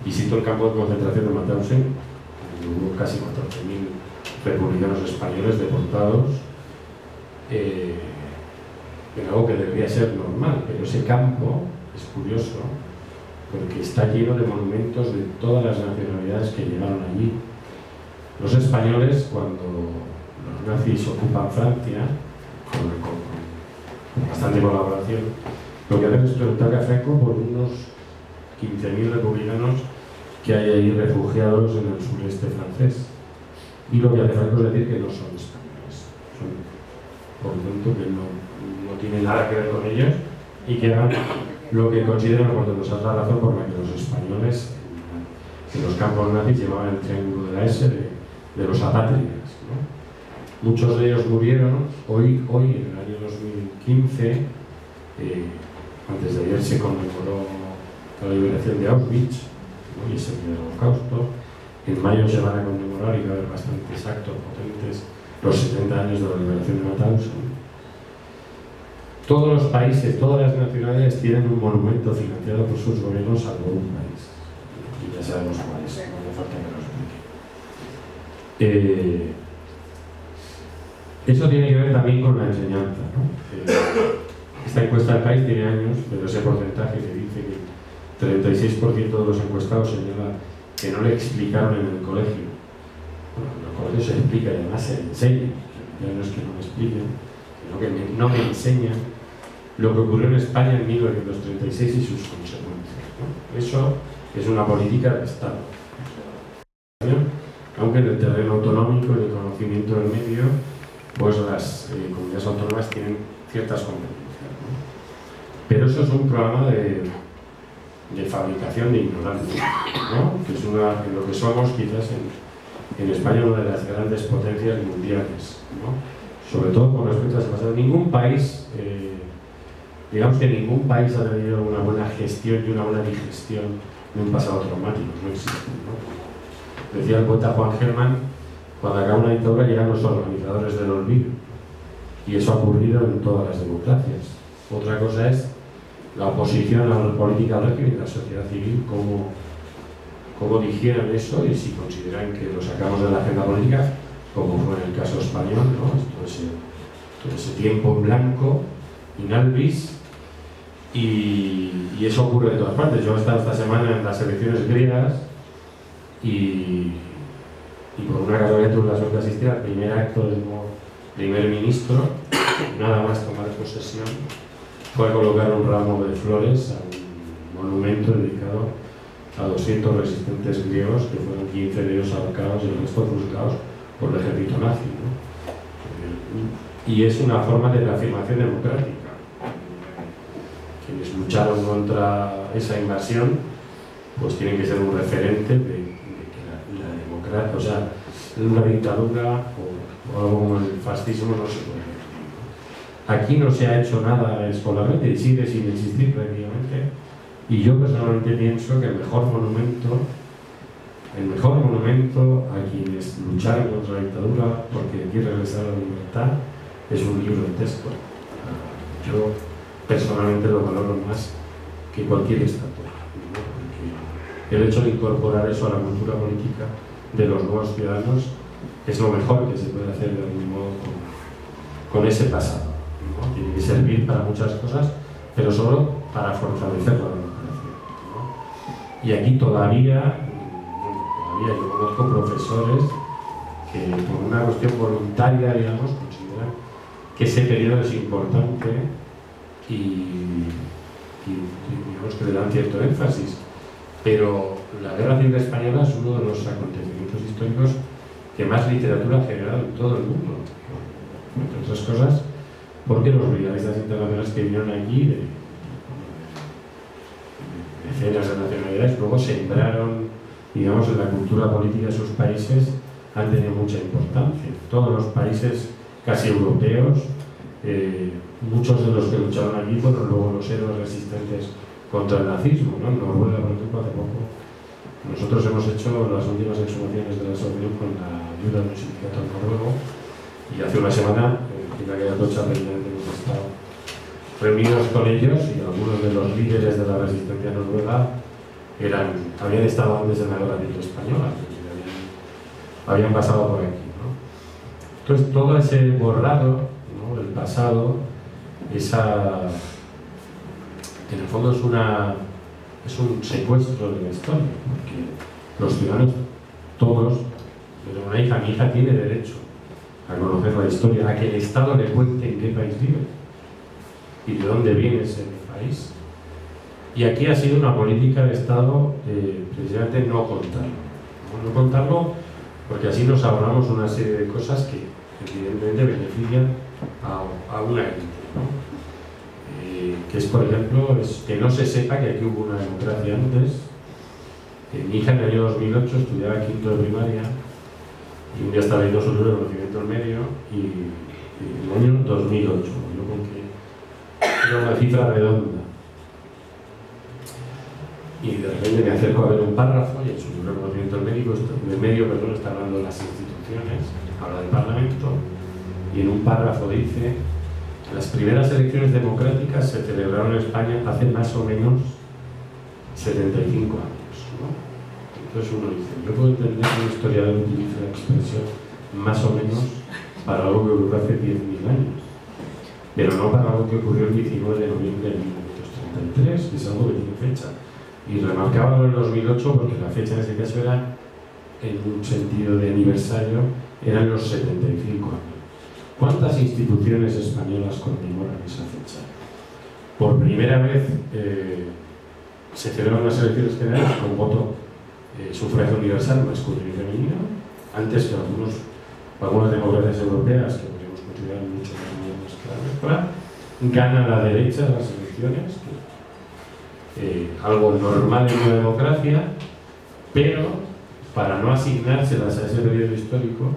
visitó el campo de concentración de Mauthausen, donde hubo casi 14.000 republicanos españoles deportados, en algo que debería ser normal, pero ese campo es curioso porque está lleno de monumentos de todas las nacionalidades que llegaron allí. Los españoles, cuando los nazis ocupan Francia, con bastante colaboración, lo que hacen es preguntarle a Franco por unos 15.000 republicanos que hay ahí refugiados en el sureste francés. Y lo que hace Franco es decir que no son españoles, por lo tanto que no tiene nada que ver con ellos y que hagan lo que consideran oportuno. Esa es la razón por la que los españoles en los campos nazis llevaban el triángulo de la S de los apátridas, ¿no? Muchos de ellos murieron. Hoy en el año 2015, antes de ayer se conmemoró la liberación de Auschwitz, ¿no? Y ese día del Holocausto. En mayo se van a conmemorar, y va a haber bastantes actos potentes, los 70 años de la liberación de Mauthausen. Todos los países, todas las nacionalidades tienen un monumento financiado por sus gobiernos, salvo un país. Y ya sabemos cuál es, no hace falta que lo explique. Eso tiene que ver también con la enseñanza, ¿no? Esta encuesta del país tiene años, pero ese porcentaje que dice que 36% de los encuestados señala que no le explicaron en el colegio. Bueno, en el colegio se explica y además se enseña. Ya no es que no me expliquen, sino que no me enseñan lo que ocurrió en España en 1936 y sus consecuencias, ¿no? Eso es una política de Estado. Aunque en el terreno autonómico y de conocimiento del medio, pues las comunidades autónomas tienen ciertas competencias, ¿no? Pero eso es un programa de fabricación de ignorancia, ¿no? Que es en lo que somos quizás en España una de las grandes potencias mundiales, ¿no? Sobre todo con respecto a ese pasado. Ningún país, digamos que ningún país ha tenido una buena gestión y una buena digestión de un pasado traumático, no existe, ¿no? Decía el poeta Juan Gelman, cuando acaba una dictadura llegan los organizadores del olvido. y eso ha ocurrido en todas las democracias. Otra cosa es la oposición a la política al régimen de la sociedad civil, cómo digieran eso y si consideran que lo sacamos de la agenda política, como fue en el caso español, ¿no? Todo ese tiempo en blanco, in albis, y eso ocurre en todas partes. Yo he estado esta semana en las elecciones griegas y por una casualidad tuve la suerte de asistir al primer acto del nuevo primer ministro, nada más tomar posesión, fue a colocar un ramo de flores a un monumento dedicado a 200 resistentes griegos, que fueron 15 de ellos ahorcados y el resto fusilados por el ejército nazi, ¿no? Y es una forma de reafirmación democrática. Quienes lucharon contra esa invasión pues tienen que ser un referente de que la democracia, o sea, una dictadura o algo como el fascismo no se puede hacer. Aquí no se ha hecho nada escolarmente y sigue sin existir prácticamente, y yo personalmente pienso que el mejor monumento a quienes lucharon contra la dictadura porque quieren regresar a la libertad es un libro de texto. Yo personalmente lo valoro más que cualquier estatua, ¿no? Porque el hecho de incorporar eso a la cultura política de los nuevos ciudadanos es lo mejor que se puede hacer de algún modo con ese pasado, ¿no? Tiene que servir para muchas cosas, pero solo para fortalecer la democracia, ¿no? Y aquí todavía yo conozco profesores que por una cuestión voluntaria, digamos, consideran que ese periodo es importante y digamos que le dan cierto énfasis. Pero la Guerra Civil Española es uno de los acontecimientos históricos que más literatura ha generado en todo el mundo, entre otras cosas porque los brigadistas internacionales que vinieron allí de decenas de nacionalidades luego sembraron, digamos, en la cultura política de sus países, han tenido mucha importancia. Todos los países casi europeos, muchos de los que lucharon allí fueron luego los héroes resistentes contra el nazismo, ¿no? En Noruega, por ejemplo, hace poco nosotros hemos hecho las últimas exhumaciones de la Soviet con la ayuda de un sindicato noruego, y hace una semana en aquella tocha hemos estado reunidos con ellos, y algunos de los líderes de la resistencia noruega habían estado antes en la Guerra Civil Española, habían pasado por aquí, ¿no? Entonces todo ese borrado, ¿no?, del pasado, en el fondo es un secuestro de la historia, porque los ciudadanos, todos, pero mi hija tiene derecho a conocer la historia, a que el Estado le cuente en qué país vive y de dónde viene ese país. Y aquí ha sido una política de Estado precisamente no contarlo, porque así nos ahorramos una serie de cosas que evidentemente benefician a una élite, ¿no? Que es, por ejemplo, que no se sepa que aquí hubo una democracia antes. Mi hija en el año 2008 estudiaba quinto de primaria y un día estaba leyendo su libro de conocimiento del medio, y en el año 2008, yo con que era una cifra redonda, y de repente me acerco a ver un párrafo y en su libro de conocimiento del medio está hablando de las instituciones, habla del Parlamento, y en un párrafo dice: las primeras elecciones democráticas se celebraron en España hace más o menos 75 años, ¿no? Entonces uno dice, yo puedo entender que un historiador utilice la expresión más o menos para algo que ocurrió hace 10.000 años, pero no para algo que ocurrió el 19 de noviembre de 1933, que es algo que tiene fecha. Y remarcaba en el 2008 porque la fecha en ese caso era, en un sentido de aniversario, eran los 75 años. ¿Cuántas instituciones españolas conmemoran esa fecha? Por primera vez se celebran unas elecciones generales con voto sufragio universal masculino y femenino, antes que algunas democracias europeas, que podríamos considerar mucho más modernas que la nuestra, gana la derecha las elecciones, algo normal en una democracia, pero para no asignárselas a ese periodo histórico,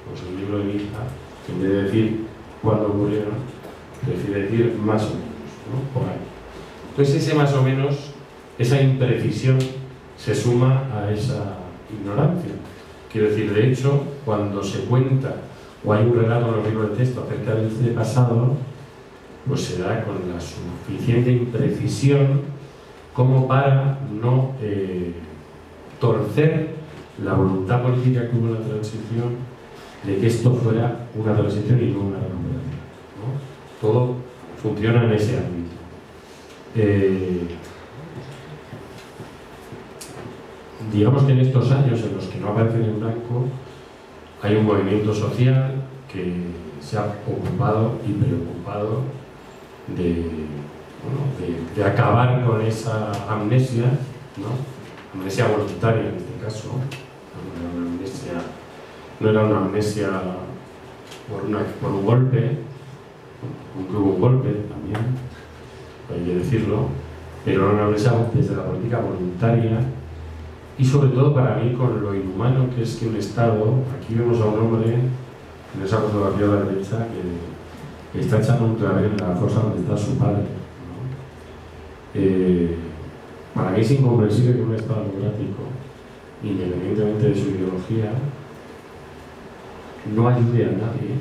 pues el libro de mi hija, en vez de decir cuándo ocurrieron, prefiere decir más o menos, ¿no? Por ahí. Entonces ese más o menos, esa imprecisión, se suma a esa ignorancia. Quiero decir, de hecho, cuando se cuenta o hay un relato en los libros de texto acerca de este pasado, pues se da con la suficiente imprecisión como para no torcer la voluntad política que hubo en la transición de que esto fuera una transición y no una recuperación, ¿no? Todo funciona en ese ámbito. Digamos que en estos años en los que no aparecen en blanco hay un movimiento social que se ha ocupado y preocupado de acabar con esa amnesia, ¿no? Amnesia voluntaria en este caso, no era una amnesia por un golpe, aunque hubo un golpe también, hay que decirlo, pero era una amnesia desde la política voluntaria y sobre todo para mí con lo inhumano que es que un Estado, aquí vemos a un hombre en esa fotografía a la derecha que está echando un clavel en la fosa donde está su padre, ¿no? Para mí es incomprensible que un Estado democrático, independientemente de su ideología, no ayude a nadie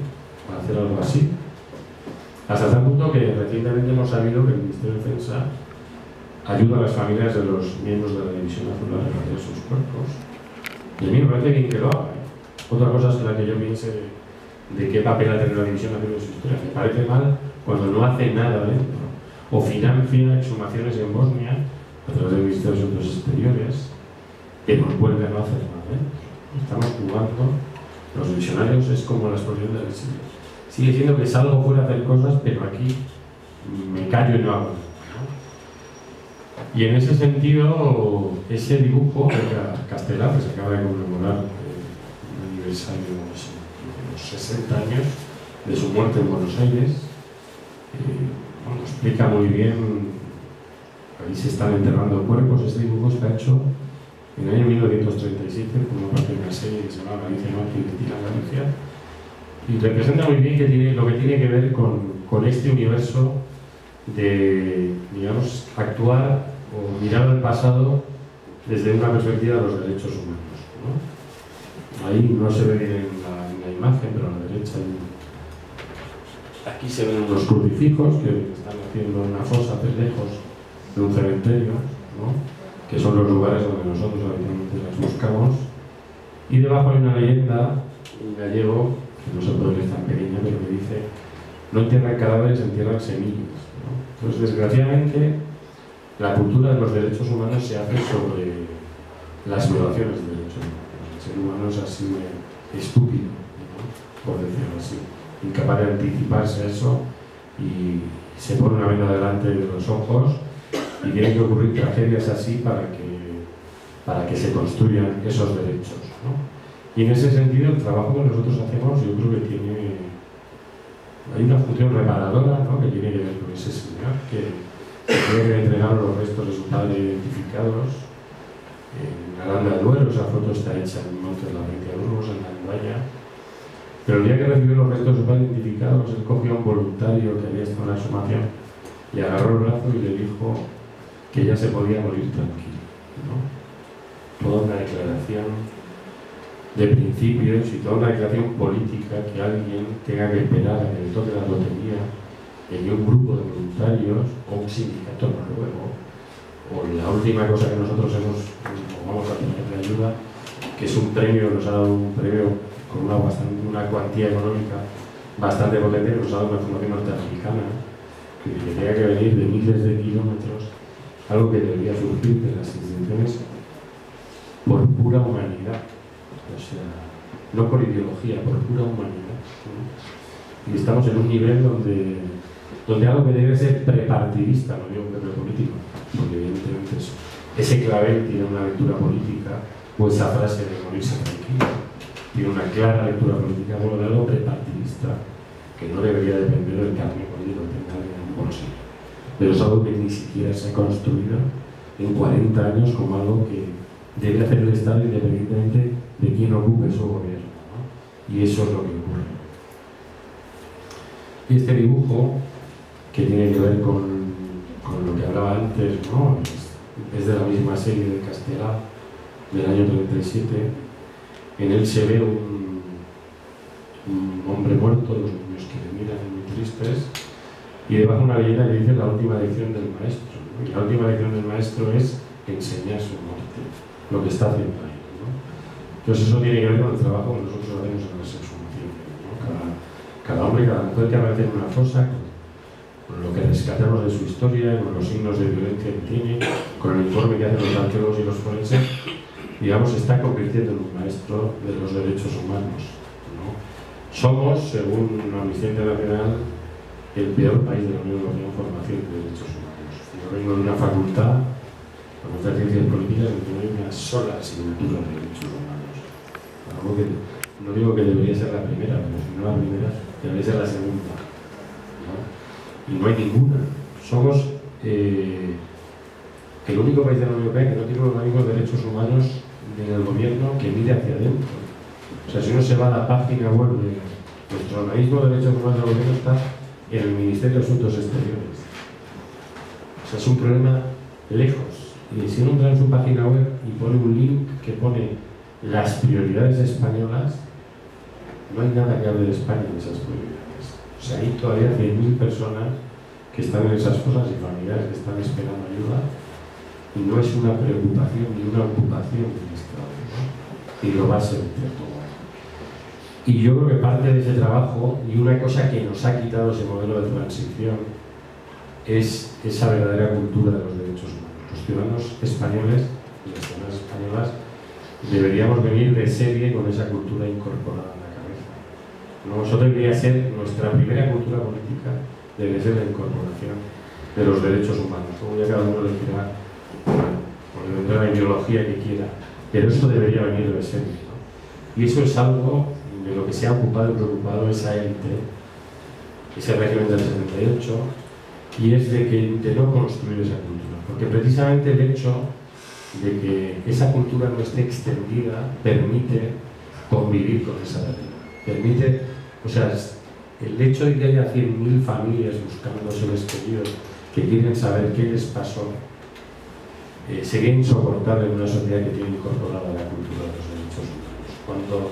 a hacer algo así. Hasta tal punto que recientemente hemos sabido que el Ministerio de Defensa ayuda a las familias de los miembros de la División Azul a repatriar sus cuerpos. Y a mí me parece bien que lo haga. Otra cosa es la que yo piense de qué papel ha tenido la División Azul en su historia. Me parece mal cuando no hace nada dentro o financia exhumaciones en Bosnia a través del Ministerio de Asuntos Exteriores, que nos vuelve a no hacer nada dentro. Estamos jugando. Los visionarios es como la explosión del exilio. Sigue siendo que salgo fuera a hacer cosas, pero aquí me callo y no hago nada, ¿no? Y en ese sentido, ese dibujo de Castelar, que se acaba de conmemorar un aniversario de los 60 años de su muerte en Buenos Aires, bueno, explica muy bien, ahí se están enterrando cuerpos. Este dibujo está hecho en el año 1937, como parte de una serie que se llama Galicia Noche y Cristina Galicia, y representa muy bien lo que tiene que ver con este universo de, digamos, actuar o mirar al pasado desde una perspectiva de los derechos humanos, ¿no? Ahí no se ve bien en la imagen, pero a la derecha aquí se ven unos crucifijos que están haciendo una fosa lejos de un cementerio, ¿no? Que son los lugares donde nosotros habitualmente las buscamos, y debajo hay una leyenda en gallego, que no se puede leer tan pequeña, pero que dice: no entierran cadáveres, entierran semillas, ¿no? Entonces, desgraciadamente, la cultura de los derechos humanos se hace sobre las violaciones de derechos humanos. El ser humano es así de estúpido, ¿no? Por decirlo así, incapaz de anticiparse a eso, y se pone una venda delante de los ojos y tienen que ocurrir tragedias así para que se construyan esos derechos, ¿no? Y en ese sentido el trabajo que nosotros hacemos, yo creo que hay una función reparadora, ¿no? Que tiene que ver con ese señor que tiene que entregar los restos de su padre identificados en Aranda de Duero. Esa foto está hecha en Montes la 20 de Burgos, en la Andaya. Pero el día que recibió los restos de su padre identificados, él cogió a un voluntario que había estado en la exhumación, le agarró el brazo y le dijo que ya se podía morir tranquilo, ¿no? Toda una declaración de principios y toda una declaración política que alguien tenga que esperar a que le toque la lotería en un grupo de voluntarios o un sindicato noruego, o la última cosa que nosotros vamos a tener de ayuda, que es un premio, nos ha dado un premio con una cuantía económica bastante potente, nos ha dado una fundación norteamericana que tenía que venir de miles de kilómetros, algo que debería surgir de las instituciones por pura humanidad, o sea, no por ideología, por pura humanidad, ¿no? Y estamos en un nivel donde algo que debe ser prepartidista, no digo que no político, porque evidentemente ese clavel tiene una lectura política, o esa frase de morirse tranquilo tiene una clara lectura política, bueno, de algo prepartidista que no debería depender del cambio político que tenga alguien en un bolsillo, pero es algo que ni siquiera se ha construido en 40 años como algo que debe hacer el Estado independientemente de quién ocupe su gobierno, ¿no? Y eso es lo que ocurre. Y este dibujo, que tiene que ver con lo que hablaba antes, ¿no? Es de la misma serie de Castelar del año 37. En él se ve un hombre muerto, los niños que le miran muy tristes, y debajo una leyenda que dice la última lección del maestro, ¿no? Y la última lección del maestro es enseñar su muerte, lo que está haciendo ahí, ¿no? Entonces eso tiene que ver con el trabajo que nosotros hacemos en las exhumaciones, ¿no? Cada hombre, cada mujer que aparece en una fosa, con lo que rescatamos de su historia, con los signos de violencia que tiene, con el informe que hacen los arqueólogos y los forenses, digamos, se está convirtiendo en un maestro de los derechos humanos, ¿no? Somos, según Amnistía Internacional, el peor país de la Unión Europea en formación de derechos humanos. Yo vengo de una facultad, la Facultad de Ciencias Políticas, en que no hay una sola asignatura de derechos humanos. Algo que no digo que debería ser la primera, pero si no la primera, debería ser la segunda, ¿no? Y no hay ninguna. Somos el único país de la Unión Europea que no tiene un organismo de derechos humanos en el gobierno que mire hacia adentro. O sea, si uno se va a la página web de nuestro organismo de derechos humanos del gobierno, está en el Ministerio de Asuntos Exteriores. O sea, es un problema lejos. Y si uno entra en su página web y pone un link que pone las prioridades españolas, no hay nada que hable de España en esas prioridades. O sea, hay todavía 100.000 personas que están en esas cosas y familiares que están esperando ayuda, y no es una preocupación ni una ocupación del Estado, ¿no? Y lo va a ser en cierto modo. Y yo creo que parte de ese trabajo, y una cosa que nos ha quitado ese modelo de transición, es esa verdadera cultura de los derechos humanos. Los ciudadanos españoles y las ciudadanas españolas deberíamos venir de serie con esa cultura incorporada en la cabeza, ¿no? Eso debería ser nuestra primera cultura política, debería ser la incorporación de los derechos humanos. Como ya cada uno elegirá, o le vendrá la ideología que quiera, pero eso debería venir de serie, ¿no? Y eso es algo de lo que se ha ocupado y preocupado esa élite, ese régimen del 78, y es de no construir esa cultura, porque precisamente el hecho de que esa cultura no esté extendida permite convivir con esa realidad, permite, o sea, el hecho de que haya 100.000 familias buscando seres queridos que quieren saber qué les pasó, sería insoportable en una sociedad que tiene incorporada la cultura de los derechos humanos. Cuando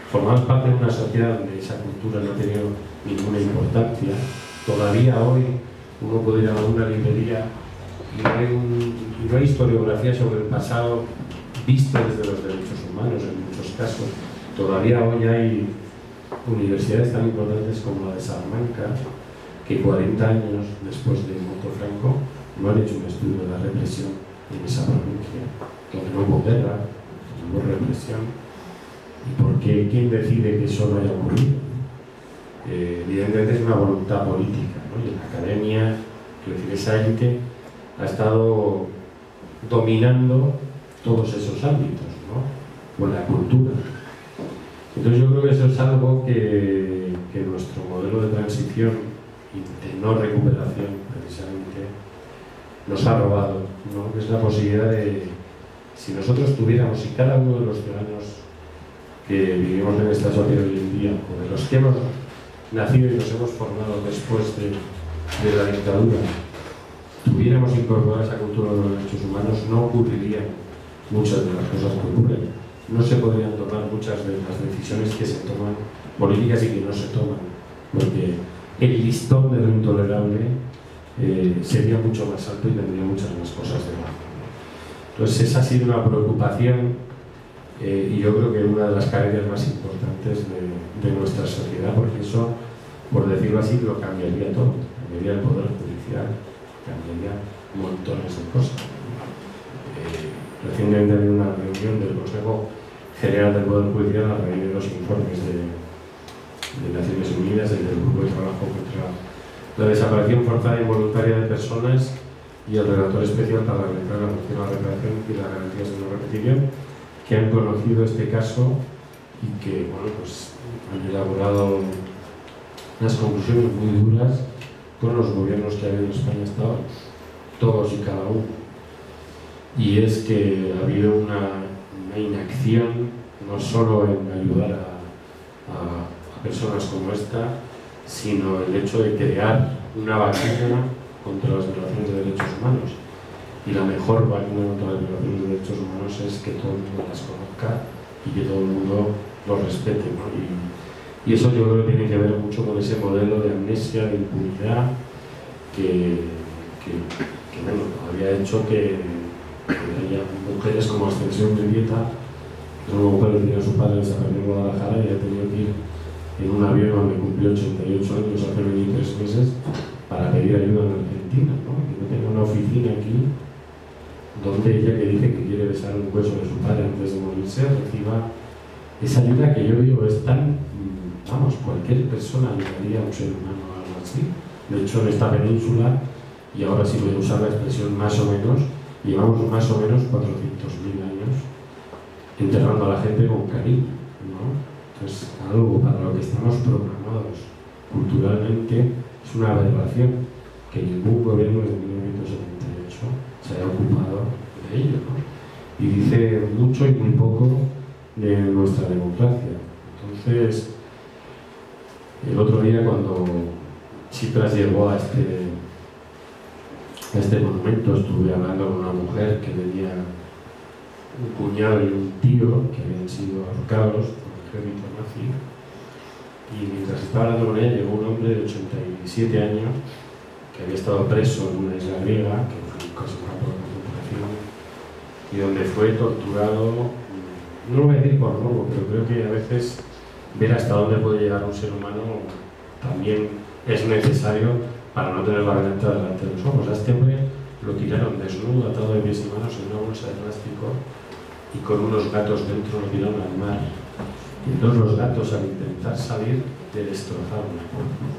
formamos parte de una sociedad donde esa cultura no ha tenido ninguna importancia, todavía hoy uno puede ir a una librería y no hay historiografía sobre el pasado vista desde los derechos humanos en muchos casos. Todavía hoy hay universidades tan importantes como la de Salamanca que 40 años después de muerto Franco no han hecho un estudio de la represión en esa provincia, donde no hubo guerra, no hubo represión. ¿Y por qué? ¿Quién decide que eso no haya ocurrido? Evidentemente es una voluntad política, ¿no? Y en la academia, quiero decir, esa élite ha estado dominando todos esos ámbitos, ¿no? Con la cultura. Entonces yo creo que eso es algo que nuestro modelo de transición y de no recuperación, precisamente, nos ha robado, ¿no? Que es la posibilidad de, si nosotros tuviéramos, si cada uno de los ciudadanos que vivimos en esta sociedad hoy en día, o de los que hemos nacido y nos hemos formado después de la dictadura, tuviéramos incorporada esa cultura de los derechos humanos, no ocurrirían muchas de las cosas que ocurren. No se podrían tomar muchas de las decisiones que se toman, políticas y que no se toman, porque el listón de lo intolerable sería mucho más alto y tendría muchas más cosas debajo, ¿no? Entonces esa ha sido una preocupación y yo creo que una de las carencias más importantes de nuestra sociedad, porque eso, por decirlo así, lo cambiaría todo, cambiaría el poder judicial, cambiaría montones de cosas. Recientemente había una reunión del Consejo General del Poder Judicial a raíz de los informes de Naciones Unidas y del Grupo de Trabajo contra la desaparición forzada e involuntaria de personas y el Relator Especial para realizar la función de la reparación y las garantías de no repetición, que han conocido este caso y que, bueno, pues han elaborado unas conclusiones muy duras con los gobiernos que ha habido en España hasta ahora, todos y cada uno. Y es que ha habido una inacción, no solo en ayudar a personas como esta, sino el hecho de crear una vacuna contra las violaciones de derechos humanos. Y la mejor vacuna contra las violaciones de derechos humanos es que todo el mundo las conozca y que todo el mundo los respete, ¿no? Y eso yo creo que tiene que ver mucho con ese modelo de amnesia, de impunidad, que bueno, había hecho que haya mujeres como Ascensión Mendieta, que es una mujer que tenía a su padre desaparecido en Guadalajara y ha tenido que ir en un avión donde cumplió 88 años hace 23 meses para pedir ayuda en Argentina, ¿no? Que no tenga una oficina aquí donde ella, que dice que quiere besar un hueso de su padre antes de morirse, reciba esa ayuda que yo digo es tan, vamos, cualquier persona ayudaría a un ser humano o algo así. De hecho, en esta península, y ahora sí voy a usar la expresión más o menos, llevamos más o menos 400.000 años enterrando a la gente con cariño, ¿no? Entonces, algo para lo que estamos programados culturalmente es una aberración que ningún gobierno desde 1978 se haya ocupado de ello, ¿no? Y dice mucho y muy poco de nuestra democracia. Entonces, el otro día cuando Tsipras llegó a este monumento, estuve hablando con una mujer que tenía un cuñado y un tío que habían sido ahorcados por el ejército nazi, y mientras estaba hablando con ella llegó un hombre de 87 años que había estado preso en una isla griega, que fue casi una concentración, y donde fue torturado, no lo voy a decir por robo, pero creo que a veces ver hasta dónde puede llegar un ser humano también es necesario para no tener la verdad delante de los ojos. A este hombre lo tiraron desnudo, atado de pies y manos en una bolsa de plástico y con unos gatos dentro lo tiraron al mar. Y entonces los gatos, al intentar salir, le destrozaron el cuerpo, ¿no?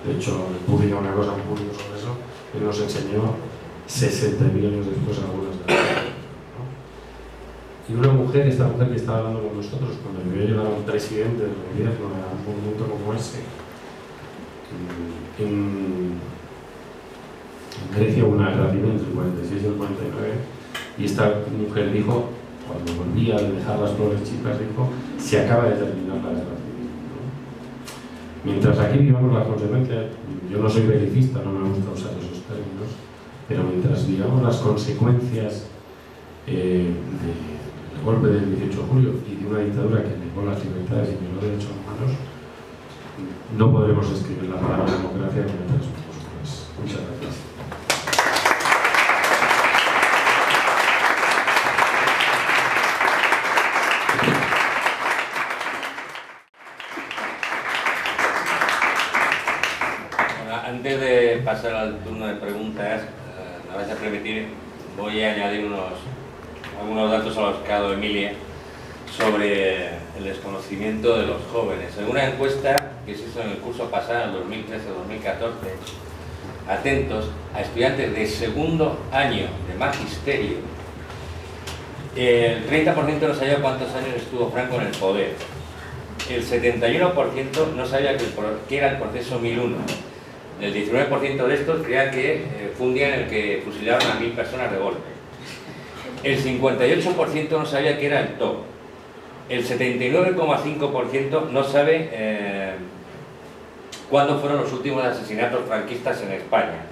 De hecho, publica una cosa muy curiosa sobre eso, que nos enseñó 60.000 años después algunas de las cosas, ¿no? Y una mujer, esta mujer que estaba hablando con nosotros, cuando le había llevado un presidente del gobierno a un momento como ese, en Grecia hubo una guerra entre el 46 y el 49, y esta mujer dijo, cuando volvía de dejar las flores chicas, dijo, se acaba de terminar la guerra civil, ¿no? Mientras aquí vivamos las consecuencias, yo no soy belicista, no me gusta usar esos términos, pero mientras vivamos las consecuencias del golpe del 18 de julio y de una dictadura que negó las libertades y negó derechos humanos, no podremos escribir la palabra democracia en letras mayúsculas. Muchas gracias. Bueno, antes de pasar al turno de preguntas, me vais a permitir, voy a añadir algunos datos a los que ha dado Emilia sobre el desconocimiento de los jóvenes. En una encuesta que se hizo en el curso pasado, 2013-2014, atentos a estudiantes de segundo año de magisterio, el 30% no sabía cuántos años estuvo Franco en el poder, el 71% no sabía qué era el proceso 1001, el 19% de estos creían que fue un día en el que fusilaron a 1000 personas de golpe, el 58% no sabía qué era el TOC, el 79,5% no sabe cuándo fueron los últimos asesinatos franquistas en España.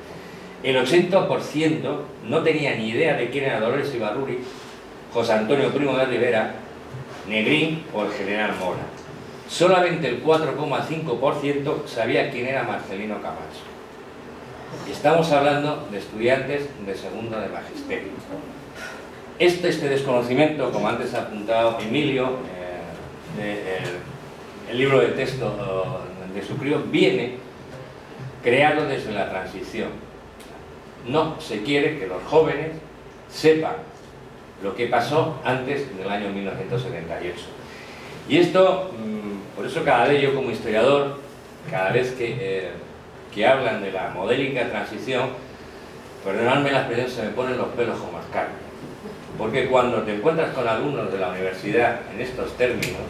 El 80% no tenía ni idea de quién era Dolores Ibarruri, José Antonio Primo de Rivera, Negrín o el general Mora. Solamente el 4,5% sabía quién era Marcelino Camacho. Estamos hablando de estudiantes de segundo de magisterio. Este desconocimiento, como antes ha apuntado Emilio, el libro de texto de su crío, viene creado desde la transición. No se quiere que los jóvenes sepan lo que pasó antes del año 1978. Y esto, por eso cada vez yo como historiador, cada vez que hablan de la modélica transición, perdonadme la expresión, se me ponen los pelos como escarpias. Porque cuando te encuentras con alumnos de la universidad en estos términos,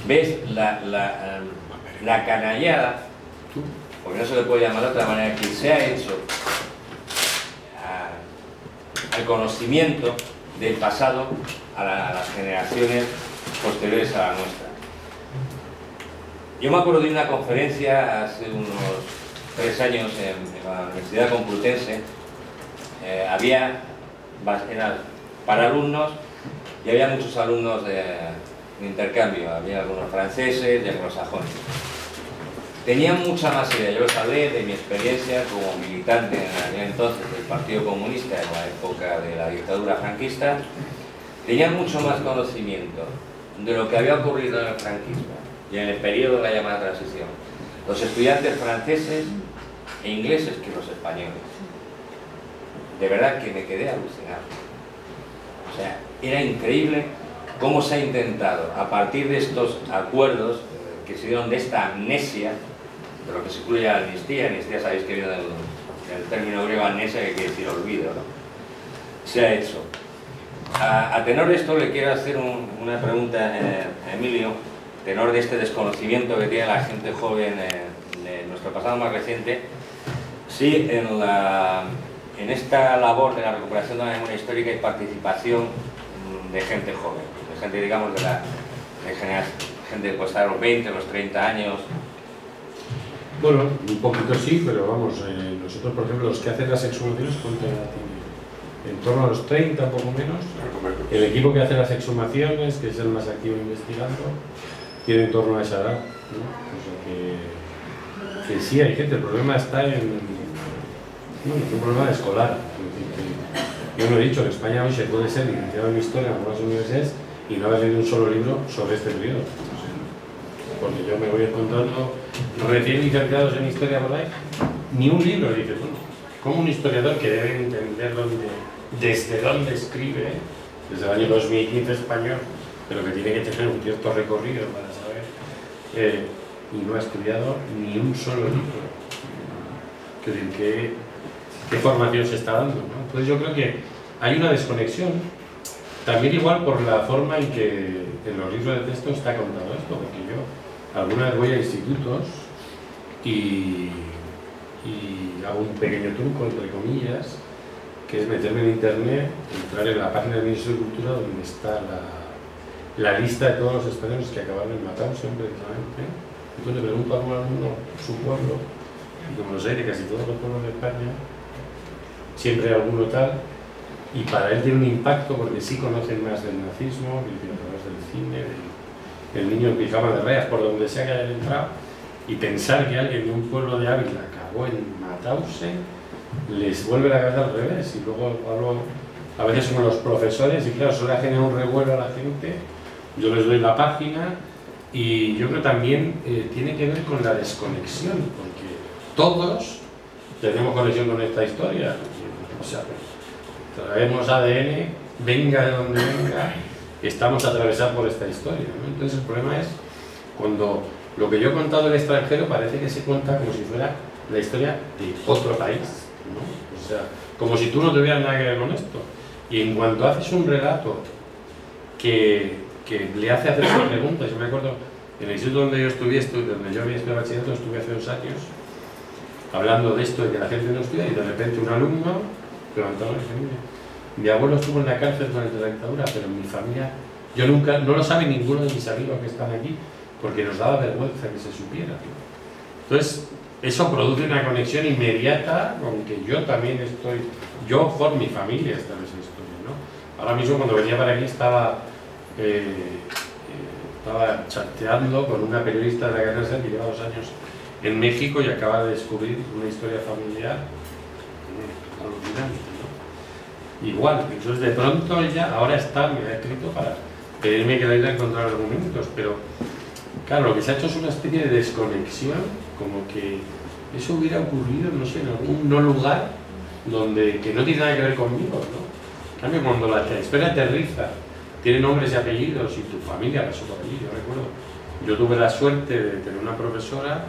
ves la canallada, porque no se le puede llamar de otra manera, que se ha hecho al conocimiento del pasado a las generaciones posteriores a la nuestra. Yo me acuerdo de una conferencia hace unos 3 años en la Universidad Complutense. Era para alumnos y había muchos alumnos un intercambio, había algunos franceses y anglosajones. Tenían mucha más idea, yo os hablé de mi experiencia como militante en aquel entonces del Partido Comunista en la época de la dictadura franquista. Tenían mucho más conocimiento de lo que había ocurrido en el franquismo y en el periodo de la llamada transición los estudiantes franceses e ingleses que los españoles. De verdad que me quedé alucinado. O sea, era increíble cómo se ha intentado, a partir de estos acuerdos que se dieron, de esta amnesia, de lo que se incluye la amnistía sabéis que viene del término griego amnesia, que quiere decir olvido, ¿no? Se ha hecho. A tenor de esto le quiero hacer una pregunta a Emilio, tenor de este desconocimiento que tiene la gente joven de nuestro pasado más reciente, si en esta labor de la recuperación de la memoria histórica hay participación de gente joven, de gente, digamos, de gente pues a los 20, los 30 años. Bueno, un poquito sí, pero vamos, nosotros, por ejemplo, los que hacen las exhumaciones, en torno a los 30, un poco menos. El equipo que hace las exhumaciones, que es el más activo investigando, tiene en torno a esa edad, ¿no? O sea que sí hay gente. El problema está en un problema escolar. Yo lo he dicho, en España hoy se puede ser licenciado en Historia en algunas universidades y no haber leído un solo libro sobre este periodo. Porque yo me voy encontrando recién licenciados en Historia por ahí, ni un libro, dice, bueno, como un historiador que debe entender desde dónde escribe, desde el año 2015 español, pero que tiene que tener un cierto recorrido para saber, y no ha estudiado ni un solo libro. ¿Qué formación se está dando, ¿no? Entonces yo creo que hay una desconexión, también igual por la forma en que en los libros de texto está contado esto, porque yo alguna vez voy a institutos y hago un pequeño truco, entre comillas, que es meterme en internet, entrar en la página del Ministerio de Cultura donde está la lista de todos los españoles que acabaron en Mauthausen, precisamente. Entonces le pregunto a algún alumno su pueblo, y como lo sé de casi todos los pueblos de España, siempre hay alguno tal, y para él tiene un impacto porque sí conocen más del nazismo, a través del cine, del niño en pijama de rayas, por donde sea que hayan entrado, y pensar que alguien de un pueblo de Ávila acabó en Mauthausen, les vuelve la cabeza al revés. Y luego hablo a veces con los profesores y claro, eso le genera un revuelo a la gente. Yo les doy la página y yo creo también tiene que ver con la desconexión, porque todos tenemos conexión con esta historia. O sea, traemos ADN, venga de donde venga, estamos atravesados por esta historia, ¿no? Entonces el problema es cuando lo que yo he contado en el extranjero parece que se cuenta como si fuera la historia de otro país, ¿no? O sea, como si tú no tuvieras nada que ver con esto. Y en cuanto haces un relato que le hace hacer esas preguntas, yo me acuerdo en el instituto donde yo estudié, donde yo había estudiado bachillerato, estuve hace 2 años hablando de esto, de que la gente no estudia, y de repente un alumno levantó la mano. Mi abuelo estuvo en la cárcel durante la dictadura, pero en mi familia, yo nunca, no lo sabe ninguno de mis amigos que están aquí, porque nos daba vergüenza que se supiera. Entonces, eso produce una conexión inmediata con que yo también estoy, yo por mi familia está en esa historia, ¿no? Ahora mismo cuando venía para aquí estaba chateando con una periodista de la cadena SER que lleva 2 años en México y acaba de descubrir una historia familiar alucinante, ¿no? Igual, entonces de pronto ella ahora me ha escrito para pedirme que le ayude a encontrar argumentos, pero claro, lo que se ha hecho es una especie de desconexión, como que eso hubiera ocurrido, no sé, en algún no lugar donde, que no tiene nada que ver conmigo, ¿no? En cambio, cuando la historia aterriza, tiene nombres y apellidos y tu familia pasó por allí, yo recuerdo. Yo tuve la suerte de tener una profesora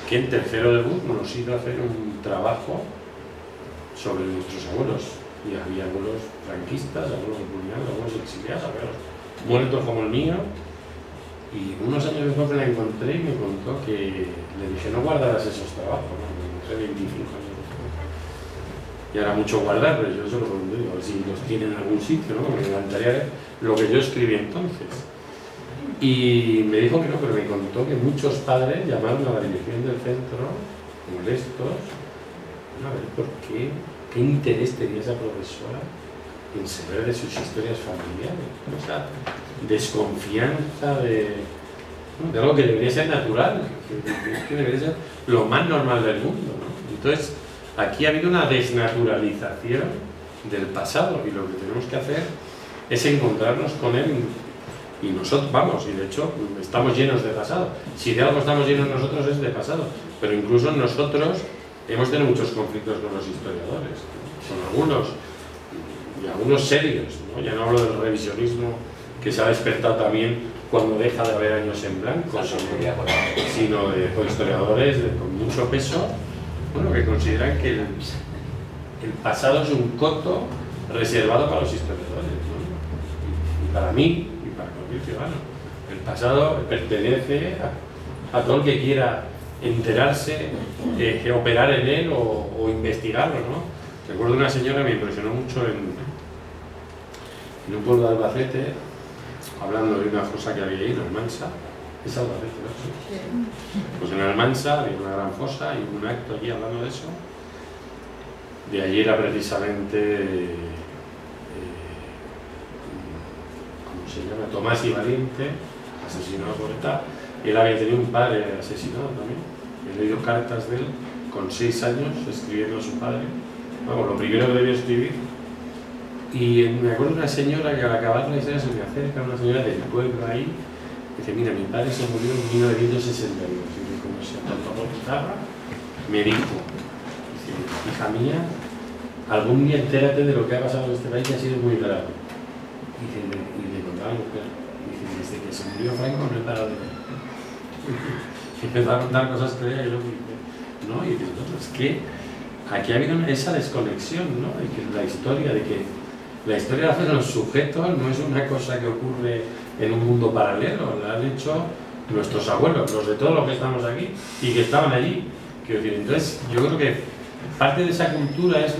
que en tercero de BUD nos iba a hacer un trabajo sobre nuestros abuelos. Y había abuelos franquistas, abuelos republicanos, abuelos exiliados, abuelos muertos como el mío. Y unos años después me la encontré y me contó que le dije, no guardarás esos trabajos, ¿no? Me dije 25 años después. Y ahora mucho guardar, pero yo solo digo, a ver si los tienen en algún sitio, ¿no? Me encantaría ver lo que yo escribí entonces. Y me dijo que no, pero me contó que muchos padres llamaron a la dirección del centro, molestos, a ver por qué interés tenía esa profesora en saber de sus historias familiares, esa desconfianza de algo que debería ser natural, que debería ser lo más normal del mundo, ¿no? Entonces, aquí ha habido una desnaturalización del pasado y lo que tenemos que hacer es encontrarnos con él y nosotros, vamos, y de hecho estamos llenos de pasado. Si de algo estamos llenos nosotros es de pasado, pero incluso nosotros hemos tenido muchos conflictos con los historiadores, con algunos, y algunos serios, ¿no? Ya no hablo del revisionismo que se ha despertado también cuando deja de haber años en blanco, sino de historiadores con mucho peso, bueno, que consideran que el pasado es un coto reservado para los historiadores, ¿no? Y para mí, y para cualquier ciudadano, el pasado pertenece a todo el que quiera enterarse, operar en él o investigarlo, ¿no? Recuerdo una señora que me impresionó mucho en un pueblo de Albacete, hablando de una fosa que había ahí en Almansa. ¿Es Albacete, no? Sí. Pues en Almansa había una gran fosa y un acto allí hablando de eso. De allí era precisamente, ¿cómo se llama? Tomás y Valiente, asesinado por ETA. Él había tenido un padre asesinado también. He leído cartas de él con 6 años escribiendo a su padre. Vamos, lo primero que debió escribir. Y me acuerdo de una señora que al acabar la historia se me acerca, una señora del pueblo ahí, y dice, mira, mi padre se murió en 1962. Y como se apuntó por guitarra, me dijo, dice, hija mía, algún día entérate de lo que ha pasado en este país, que ha sido muy grave. Y le contaba a la mujer, dice, desde que se murió Franco no he parado de ver. Y empezó a contar cosas que ella y yo dije, no, y dice, no, es que aquí ha habido esa desconexión, ¿no? De que la historia la hacen los sujetos, no es una cosa que ocurre en un mundo paralelo, la han hecho nuestros abuelos, los de todos los que estamos aquí y que estaban allí. Quiero decir, entonces, yo creo que parte de esa cultura es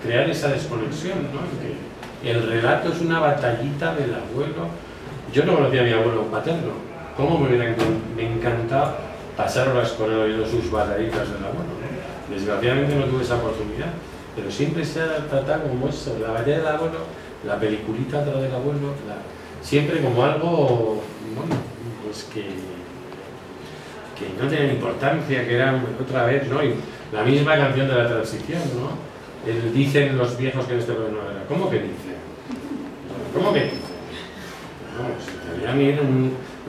crear esa desconexión, ¿no? Que el relato es una batallita del abuelo. Yo no conocía a mi abuelo paterno, ¿cómo me encantado pasar horas con él oyendo sus batallitas del abuelo, ¿no? Desgraciadamente no tuve esa oportunidad. Pero siempre se ha tratado como eso, la batalla del abuelo, la peliculita del abuelo, siempre como algo, bueno, pues que no tenía importancia, que era otra vez, ¿no? Y la misma canción de la transición, ¿no? Dicen los viejos que en este pueblo no era. ¿Cómo que dicen? ¿Cómo que dicen?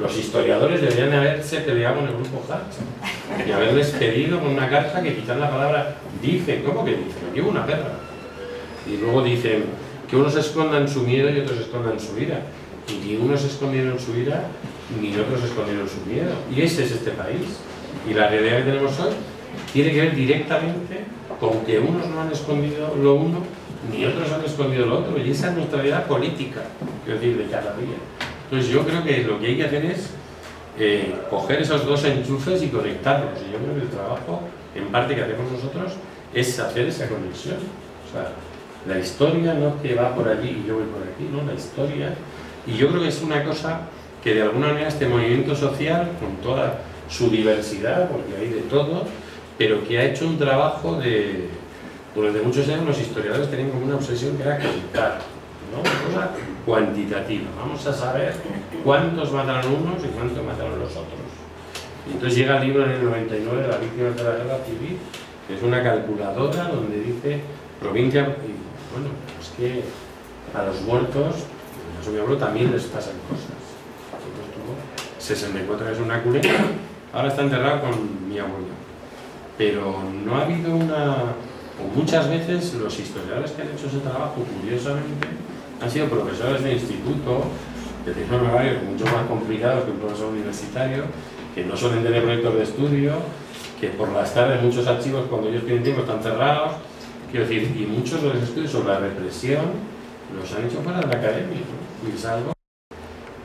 Los historiadores deberían haberse peleado con el grupo Hatch y haberles pedido con una carta que quitan la palabra dicen. ¿Cómo que dicen? Aquí hubo una perra. Y luego dicen que unos escondan su miedo y otros escondan su ira. Y ni unos escondieron su ira ni otros escondieron su miedo. Y ese es este país. Y la realidad que tenemos hoy tiene que ver directamente con que unos no han escondido lo uno ni otros han escondido lo otro. Y esa es nuestra realidad política, quiero decir, de cada día. Entonces yo creo que lo que hay que hacer es coger esos dos enchufes y conectarlos. Y yo creo que el trabajo, en parte que hacemos nosotros, es hacer esa conexión. O sea, la historia no que va por allí y yo voy por aquí, no, la historia. Y yo creo que es una cosa que de alguna manera este movimiento social, con toda su diversidad, porque hay de todo, pero que ha hecho un trabajo de... Durante muchos años los historiadores tenían como una obsesión que era contar, ¿no? Una cosa cuantitativa. Vamos a saber cuántos mataron unos y cuántos mataron los otros. Y entonces llega el libro en el 99 de las víctimas de la guerra civil, que es una calculadora donde dice provincia, y bueno, es que a los muertos, en el caso de mi abuelo, también les pasan cosas. Entonces tuvo 64 años, una culera, ahora está enterrado con mi abuelo. Pero no ha habido una... O muchas veces los historiadores que han hecho ese trabajo, curiosamente, han sido profesores de instituto, que tienen un horario mucho más complicado que un profesor universitario, que no suelen tener proyectos de estudio, que por las tardes muchos archivos cuando ellos tienen tiempo están cerrados, quiero decir, y muchos de los estudios sobre la represión los han hecho fuera de la academia, ¿no? Y es algo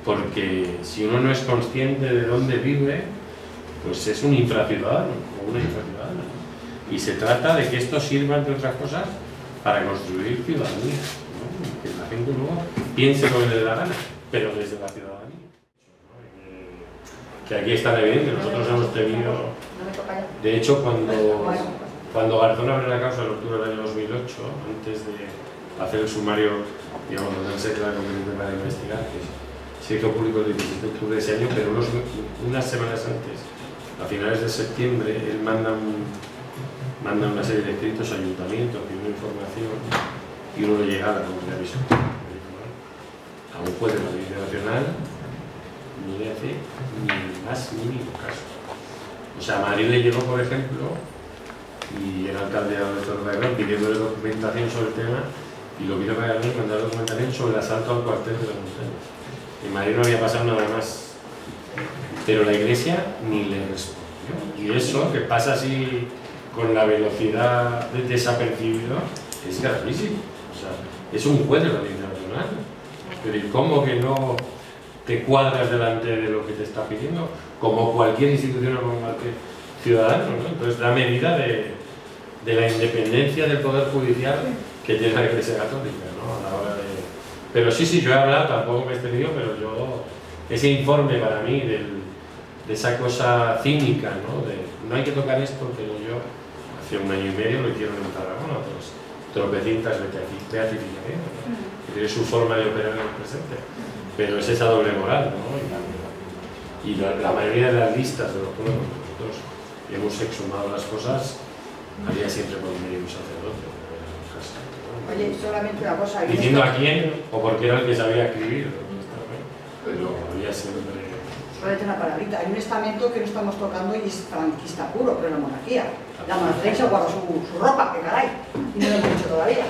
porque si uno no es consciente de dónde vive, pues es un infraciudadano o una infraciudadana. Y se trata de que esto sirva, entre otras cosas, para construir ciudadanía, ¿no? Que la gente luego piense lo que le dé la gana, pero desde la ciudadanía. Que aquí está evidente, nosotros hemos tenido... De hecho, cuando Garzón abrió la causa en octubre del año 2008, antes hacer el sumario, digamos, donde se queda competente para investigar, que se hizo público el 17 de octubre de ese año, pero unas semanas antes, a finales de septiembre, él manda una serie de escritos a ayuntamientos pidiendo información y uno le llega a la comunidad visual. A un juez de la Audiencia Nacional no le hace ni el más mínimo caso. O sea, a Madrid le llegó, por ejemplo, y el alcalde Alberto Rayón pidiéndole documentación sobre el tema, y lo que hizo Rayón es mandar documentación sobre el asalto al cuartel de la montaña. En Madrid no había pasado nada más, pero la Iglesia ni le respondió. Y eso, que pasa así con la velocidad de desapercibido, es gravísimo. O sea, es un juez de la Audiencia Nacional. Pero ¿y cómo que no te cuadras delante de lo que te está pidiendo? Como cualquier institución o como cualquier ciudadano, ¿no? Entonces da medida de la independencia del Poder Judicial que tiene la Iglesia Católica, ¿no? A la hora de... Pero sí, yo he hablado, tampoco me he extendido, pero ese informe para mí de esa cosa cínica, ¿no? De no hay que tocar esto, pero yo hace un año y medio lo hicieron en Tarragona, tropecientas beatificaciones, ¿no? Que tiene su forma de operar en el presente, pero es esa doble moral, ¿no? Y la mayoría de las listas de los pueblos que nosotros hemos exhumado las cosas, había siempre por medio un sacerdote. Oye, solamente una cosa. Diciendo a quién o porque era el que sabía escribir, pero había siempre... Solamente una palabrita. Hay un estamento que no estamos tocando y es franquista puro, pero la monarquía. La monarquía se guarda su ropa, que caray, y no lo hemos dicho todavía.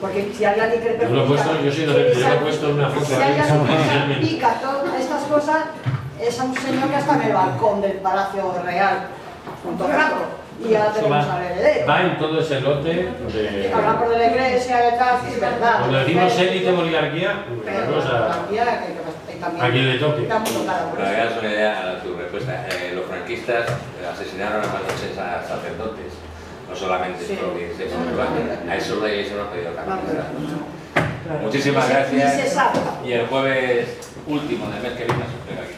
Porque si alguien cree que... Yo sí lo he puesto en una foto. Si alguien salpica todas estas cosas, es un señor que está en el balcón del Palacio Real, junto a Franco. Y ahora tenemos al heredero. Va en todo ese lote de... Hablan por de la iglesia, detrás, es verdad. Cuando decimos élite o oligarquía, pero la monarquía también... a quien le toque. Para que hagas una idea a tu respuesta, los franquistas asesinaron a más de 80 sacerdotes, no solamente por 16 a eso lo hayáis no pedido cambiar. Muchísimas gracias. Y el jueves último del mes que viene se explica aquí.